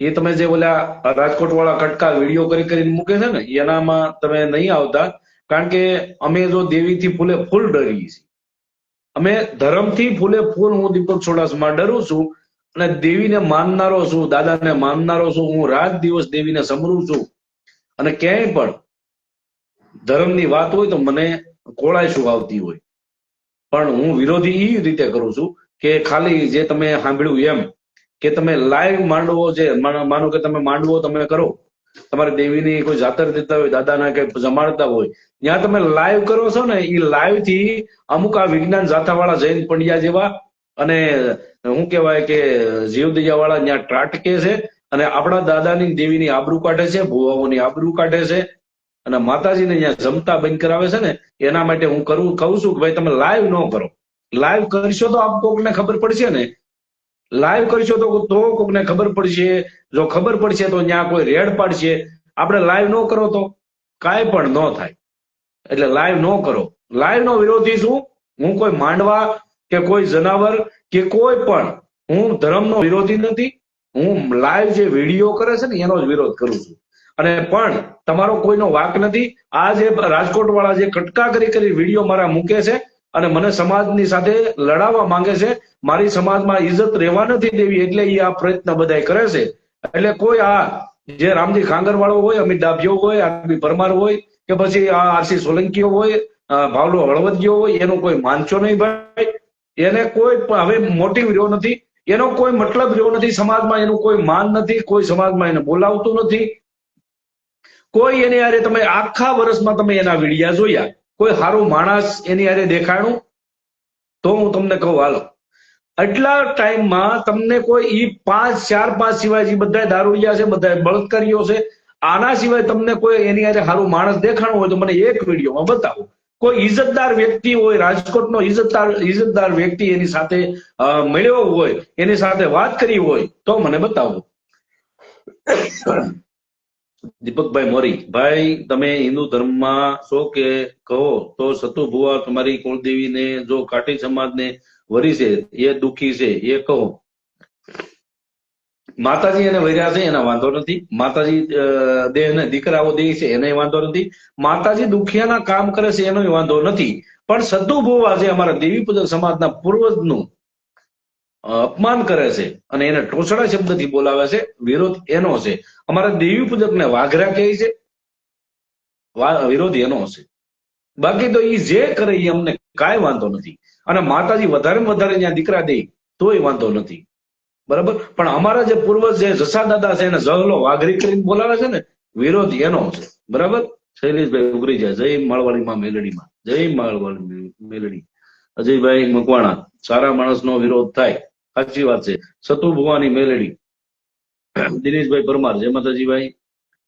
એ તમે જે ઓલા રાજકોટ વાળા કટકા વિડીયો કરીને મૂકે છે ને, એનામાં તમે નહીં આવતા. કારણ કે અમે જો દેવીથી ફૂલે ફૂલ ડરીએ છીએ. અમે ધર્મથી ફૂલે ફૂલ, હું દીપક ચોડાસમા ડરું છું અને દેવીને માનનારો છું, દાદાને માનનારો છું. હું રાત દિવસ દેવીને સમરું છું અને ક્યાંય પણ ધર્મની વાત હોય તો મને કોળાઈશું આવતી હોય. પણ હું વિરોધી એ રીતે કરું છું કે ખાલી જે તમે સાંભળ્યું એમ કે તમે લાઈવ માંડવો છે, માનો કે તમે માંડવો તમે કરો, તમારે દેવીની કોઈ જાતર દેતા હોય, દાદાના કઈ જમાડતા હોય, ત્યાં તમે લાઈવ કરો છો ને, એ લાઈવ થી અમુક આ વિજ્ઞાન જાથાવાળા જૈન પંડ્યા જેવા અને શું કહેવાય કે જીવદયા વાળા ત્યાં ત્રાટકે છે અને આપણા દાદાની દેવીની આબરૂ કાઢે છે, ભુવાઓની આબરૂ કાઢે છે અને માતાજીને ત્યાં જમતા બંધ કરાવે છે ને. એના માટે હું કહું છું કે ભાઈ તમે લાઈવ ન કરો. લાઈવ કરશો તો આપ કોકને ખબર પડશે ને, લાઈવ કરશો તો કોકને ખબર પડશે. જો ખબર પડશે તો ત્યાં કોઈ રેડ પાડશે. આપણે લાઈવ ન કરો તો કાંઈ પણ ન થાય. એટલે લાઈવ ન કરો. લાઈવ નો વિરોધી છું હું. કોઈ માંડવા કે કોઈ જનાવર કે કોઈ પણ, હું ધર્મનો વિરોધી નથી. હું લાઈવ જે વિડીયો કરે છે ને એનો જ વિરોધ કરું છું. અને પણ તમારો કોઈનો વાક નથી. આ જે રાજકોટ વાળા જે કટકા કરી વિડીયો મારા મૂકે છે અને મને સમાજની સાથે લડાવવા માંગે છે, મારી સમાજમાં ઇજ્જત રહેવા નથી દેવી, એટલે એ આ પ્રયત્ન બધા કરે છે. એટલે કોઈ આ જે રામજી ખાંગર વાળો હોય, અમિત ડાભિયો હોય, આરબી પરમાર હોય કે પછી આ આરસી સોલંકીઓ હોય, ભાવલો હળવદિયો હોય, એનો કોઈ માનશો નહીં ભાઈ. એને કોઈ હવે મોટિવ રહ્યો નથી, એનો કોઈ મતલબ રહ્યો નથી સમાજમાં, એનું કોઈ માન નથી, કોઈ સમાજમાં એને બોલાવતું નથી. કોઈ એની હારે તમે આખા વર્ષમાં તમે એના વિડિયા જોયા, કોઈ સારું માણસ એની હારે દેખાણું? તો હું તમને કહું હાલો, એટલા ટાઈમમાં તમને કોઈ ઈ 4-5 સિવાય જે બધા દારૂડિયા છે, બધા બળાત્કારીઓ છે, આના સિવાય તમને કોઈ એની હારે સારું માણસ દેખાણું હોય તો મને એક વિડીયોમાં બતાવો. કોઈ ઇજ્જતદાર વ્યક્તિ હોય, રાજકોટનો ઇજ્જતદાર વ્યક્તિ એની સાથે મળ્યો હોય, એની સાથે વાત કરી હોય તો મને બતાવો. દીપકભાઈ મોરી, ભાઈ તમે હિન્દુ ધર્મમાં છો કે કહો તો સતુ ભુવા તમારી કુળદેવીને જો કાઠી સમાજને વરી છે એ દુખી છે એ કહો. માતાજી એને વર્યા છે એના વાંધો નથી. માતાજી દેહને દીકરાઓ દે છે એને વાંધો નથી. માતાજી દુખિયાના કામ કરે છે એનો વાંધો નથી. પણ સતુ ભુવા જે અમારા દેવી પૂજક સમાજના પૂર્વજનું અપમાન કરે છે અને એને ટોચડા શબ્દથી બોલાવે છે, વિરોધ એનો છે. અમારા દેવી પૂજકને વાઘરા કહે છે, વિરોધ એનો છે. બાકી તો એ જે કરે એ અમને કાંઈ વાંધો નથી. અને માતાજી વધારે ત્યાં દીકરા દે તોય વાંધો નથી, બરાબર. પણ અમારા જે પૂર્વજ જે જસા દાદા છે એને જહલો વાઘરી કરીને બોલાવે છે ને, વિરોધ એનો છે, બરાબર. શૈલેષભાઈ ઉગરી જાય, જય માળવાડીમાં મેલડીમાં, જય માળવાડી મેલડી. અજયભાઈ મકવાણા, સારા માણસનો વિરોધ થાય, સાચી વાત છે. સતુ ભુવાની મેલડી. દિનેશભાઈ પરમાર, જય માતાજીભાઈ.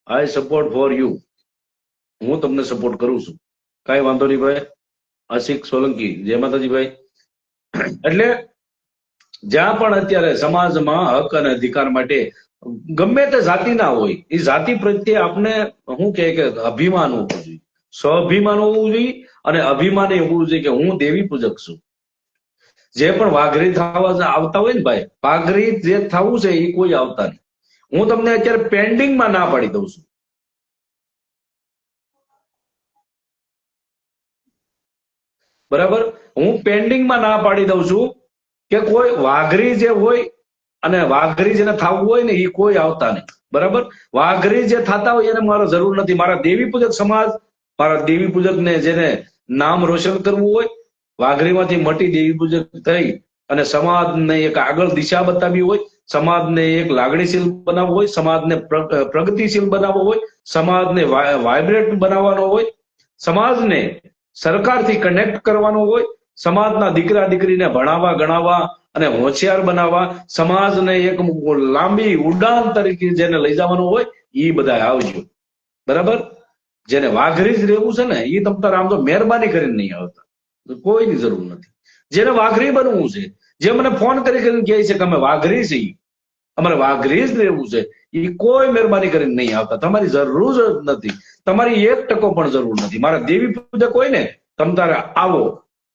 આઈ સપોર્ટ ફોર યુ, હું તમને સપોર્ટ કરું છું, કાંઈ વાંધો નહીં ભાઈ. આશિક સોલંકી, જય માતાજીભાઈ. એટલે જ્યાં પણ અત્યારે સમાજમાં હક અને અધિકાર માટે ગમે તે જાતિના હોય, એ જાતિ પ્રત્યે આપણે શું કે અભિમાન હોવું જોઈએ, સ્વાભિમાન હોવું જોઈએ અને અભિમાન એ હોવું જોઈએ કે હું દેવી પૂજક છું. જે પણ વાઘરી થવા આવતા હોય ને ભાઈ, વાઘરી જે થવું છે એ કોઈ આવતા નહીં. હું તમને અત્યારે પેન્ડિંગમાં ના પાડી દઉં છું, બરાબર. હું પેન્ડિંગમાં ના પાડી દઉં છું કે કોઈ વાઘરી જે હોય અને વાઘરી જેને થવું હોય ને એ કોઈ આવતા નહીં, બરાબર. વાઘરી જે થતા હોય એને મારો જરૂર નથી. મારા દેવી પૂજક સમાજ, મારા દેવી પૂજક ને જેને નામ રોશન કરવું હોય, વાઘરીમાંથી મટી દેવી પૂજક થઈ અને સમાજને એક આગળ દિશા બતાવી હોય, સમાજને એક લાગણીશીલ બનાવવો હોય, સમાજને પ્રગતિશીલ બનાવવો હોય, સમાજને વાઇબ્રેટ બનાવવાનો હોય, સમાજને સરકારથી કનેક્ટ કરવાનો હોય, સમાજના દીકરા દીકરીને ભણાવવા ગણાવવા અને હોશિયાર બનાવવા, સમાજને એક લાંબી ઉડાન તરીકે જેને લઈ જવાનો હોય, એ બધા આવજો. બરાબર? જેને વાઘરી જ રહેવું છે ને, એ તમ તારે આમ તો મહેરબાની કરીને નહીં આવતા, કોઈની જરૂર નથી. જેને વાઘરી બનવું છે, જે મને ફોન કરીને કહે છે કે અમે વાઘરી છીએ, અમારે વાઘરી જ રહેવું છે, એ કોઈ મહેરબાની કરીને નહીં આવતા. તમારી જરૂર જ નથી, તમારી 1% પણ જરૂર નથી. મારા દેવી પૂજક હોય ને, તમ તારે આવો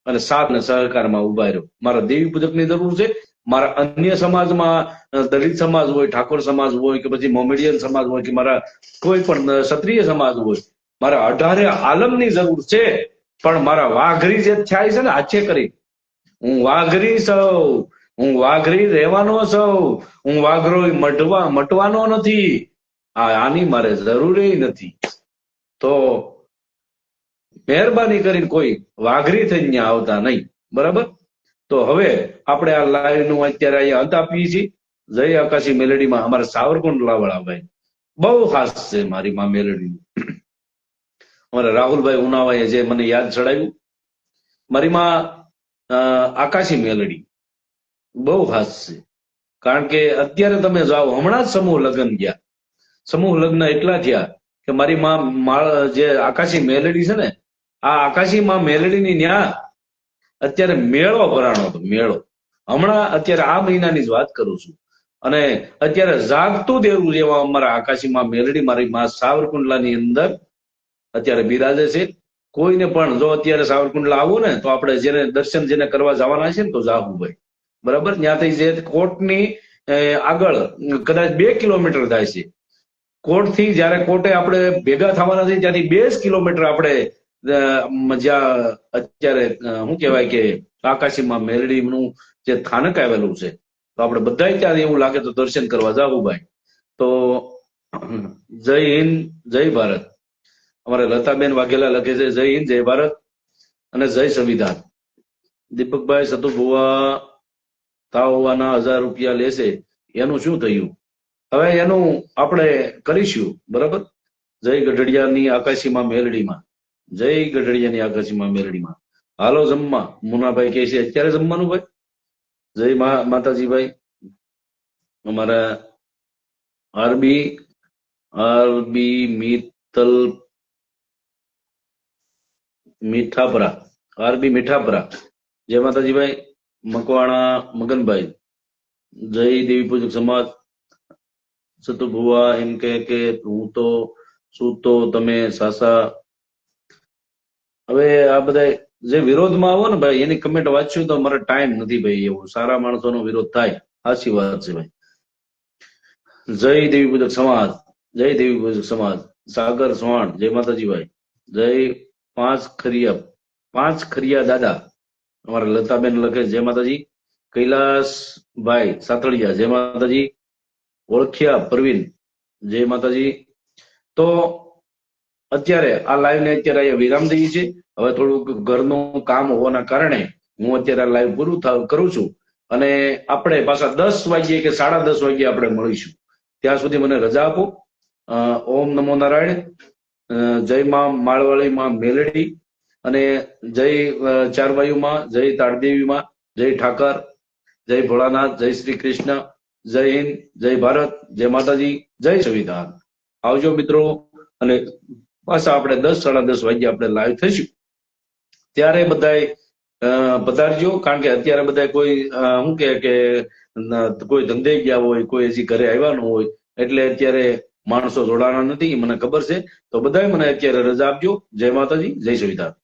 અને સાથ ને સહકારમાં ઉભા રહ્યો. મારા દેવી પૂજકની જરૂર છે. મારા અન્ય સમાજમાં દલિત સમાજ હોય, ઠાકોર સમાજ હોય, કે પછી મોમેડિયન સમાજ હોય, કે મારા કોઈ પણ ક્ષત્રિય સમાજ હોય, મારા 18 આલમની જરૂર છે. પણ મારા વાઘરી જે થાય છે ને, હાચે કરી હું વાઘરી સૌ, હું વાઘરી રહેવાનો સૌ, હું વાઘરો મટવાનો નથી. આની મારે જરૂરી નથી. તો મહેરબાની કરીને કોઈ વાઘરી થઈને ત્યાં આવતા નહીં. બરાબર? તો હવે આપણે આ લાઈવ નું અત્યારે અહીંયા અંત આપીએ છીએ. જય આકાશી મેલેડીમાં અમારા સાવરકુંડલા વાળા ભાઈ બહુ ખાસ છે. મારી માં મેલેડી અમારા રાહુલભાઈ ઉનાવાએ જે મને યાદ ચડાવ્યું, મારી માં આકાશી મેલડી બહુ ખાસ છે. કારણ કે અત્યારે તમે જાઓ, હમણાં જ સમૂહ લગ્ન ગયા, સમૂહ લગ્ન એટલા થયા કે મારી માં જે આકાશી મેલડી છે ને, આ આકાશી માં મેલડીની ન્યા અત્યારે મેળો ભરાણો હતો. મેળો હમણાં અત્યારે આ મહિનાની જ વાત કરું છું. અને અત્યારે જાગતું દેવું જેવા અમારા આકાશી માં મેલડી મારી માં સાવરકુંડલાની અંદર અત્યારે બિરાજે છે. કોઈને પણ જો અત્યારે સાવરકુંડલા આવો ને, તો આપણે જેને દર્શન જેને કરવા જવાના છે ને, તો જાવું ભાઈ. બરાબર? ત્યાંથી જે કોર્ટની આગળ કદાચ 2 કિલોમીટર થાય છે. કોર્ટથી જયારે કોર્ટે આપણે ભેગા થવાના છે, ત્યાંથી 2 કિલોમીટર આપણે જ્યાં અત્યારે શું કહેવાય કે આકાશીમાં મેલડીનું જે સ્થાનક આવેલું છે, તો આપણે બધા ત્યાં એવું લાગે તો દર્શન કરવા જાવું ભાઈ. તો જય હિન્દ, જય ભારત. અમારે લતાબેન વાઘેલા લખે છે જય હિન્દ, જય ભારત અને જય સંવિધાન. દીપકભાઈ સતુભુવા તાવવાના 1000 રૂપિયા લેશે, એનું શું થયું? હવે એનું આપણે કરીશું. બરાબર? જય ગઢડિયાની આકાશીમાં મેલડીમાં, જય ગઢડિયાની આકાશીમાં મેલડીમાં. હાલો જમવા. મુનાભાઈ કહે છે અત્યારે જમવાનું ભાઈ. જય માતાજી ભાઈ. અમારા આરબી મિત્તલ મીઠાપરા, આરબી મીઠાપરા, જય માતાજી ભાઈ. મકવાણા મગનભાઈ, જય દેવી પૂજક સમાજ. સતુભુવા એમ કે હું તો શું તો તમે સાસા. હવે આ બધા જે વિરોધમાં આવો ને ભાઈ, એની કમેન્ટ વાંચ્યું તો મારે ટાઈમ નથી ભાઈ. એવું સારા માણસોનો વિરોધ થાય, સાચી વાત છે ભાઈ. જય દેવી પૂજક સમાજ, જય દેવી પૂજક સમાજ. સાગર ચૌહાણ, જય માતાજી ભાઈ. જય પાંચ ખરિયા દાદા. અમારા લતાબેન લખે જય માતાજી. કૈલાસભાઈ સાતળિયા, જય માતાજી. ઓળખ્યા પરવીન, જય માતાજી. તો અત્યારે આ લાઈવ ને અત્યારે અહીંયા વિરામ દઈએ છીએ. હવે થોડુંક ઘરનું કામ હોવાના કારણે હું અત્યારે આ લાઈવ પૂરું કરું છું. અને આપણે પાછા 10 વાગ્યે કે 10:30 વાગ્યે આપણે મળીશું. ત્યાં સુધી મને રજા આપો. ઓમ નમો નારાયણ. જય માં માળવાળી માં મેલડી અને જય ચારવાયુમાં, જય તાળદેવીમાં, જય ઠાકર, જય ભોળાનાથ, જય શ્રી કૃષ્ણ, જય હિન્દ, જય ભારત, જય માતાજી, જય સંવિધાન. આવજો મિત્રો. અને પાછા આપણે 10-10:30 વાગ્યે આપણે લાઈવ થઈશું. ત્યારે બધાય પધારજો. કારણ કે અત્યારે બધા કોઈ શું કે કોઈ ધંધે ગયા હોય, કોઈ હજી ઘરે આવ્યા ન હોય, એટલે અત્યારે માણસો જોડાણા નથી, મને ખબર છે. તો બધાય મને અત્યારે રજા આપજો. જય માતાજી, જય સંવિધાન.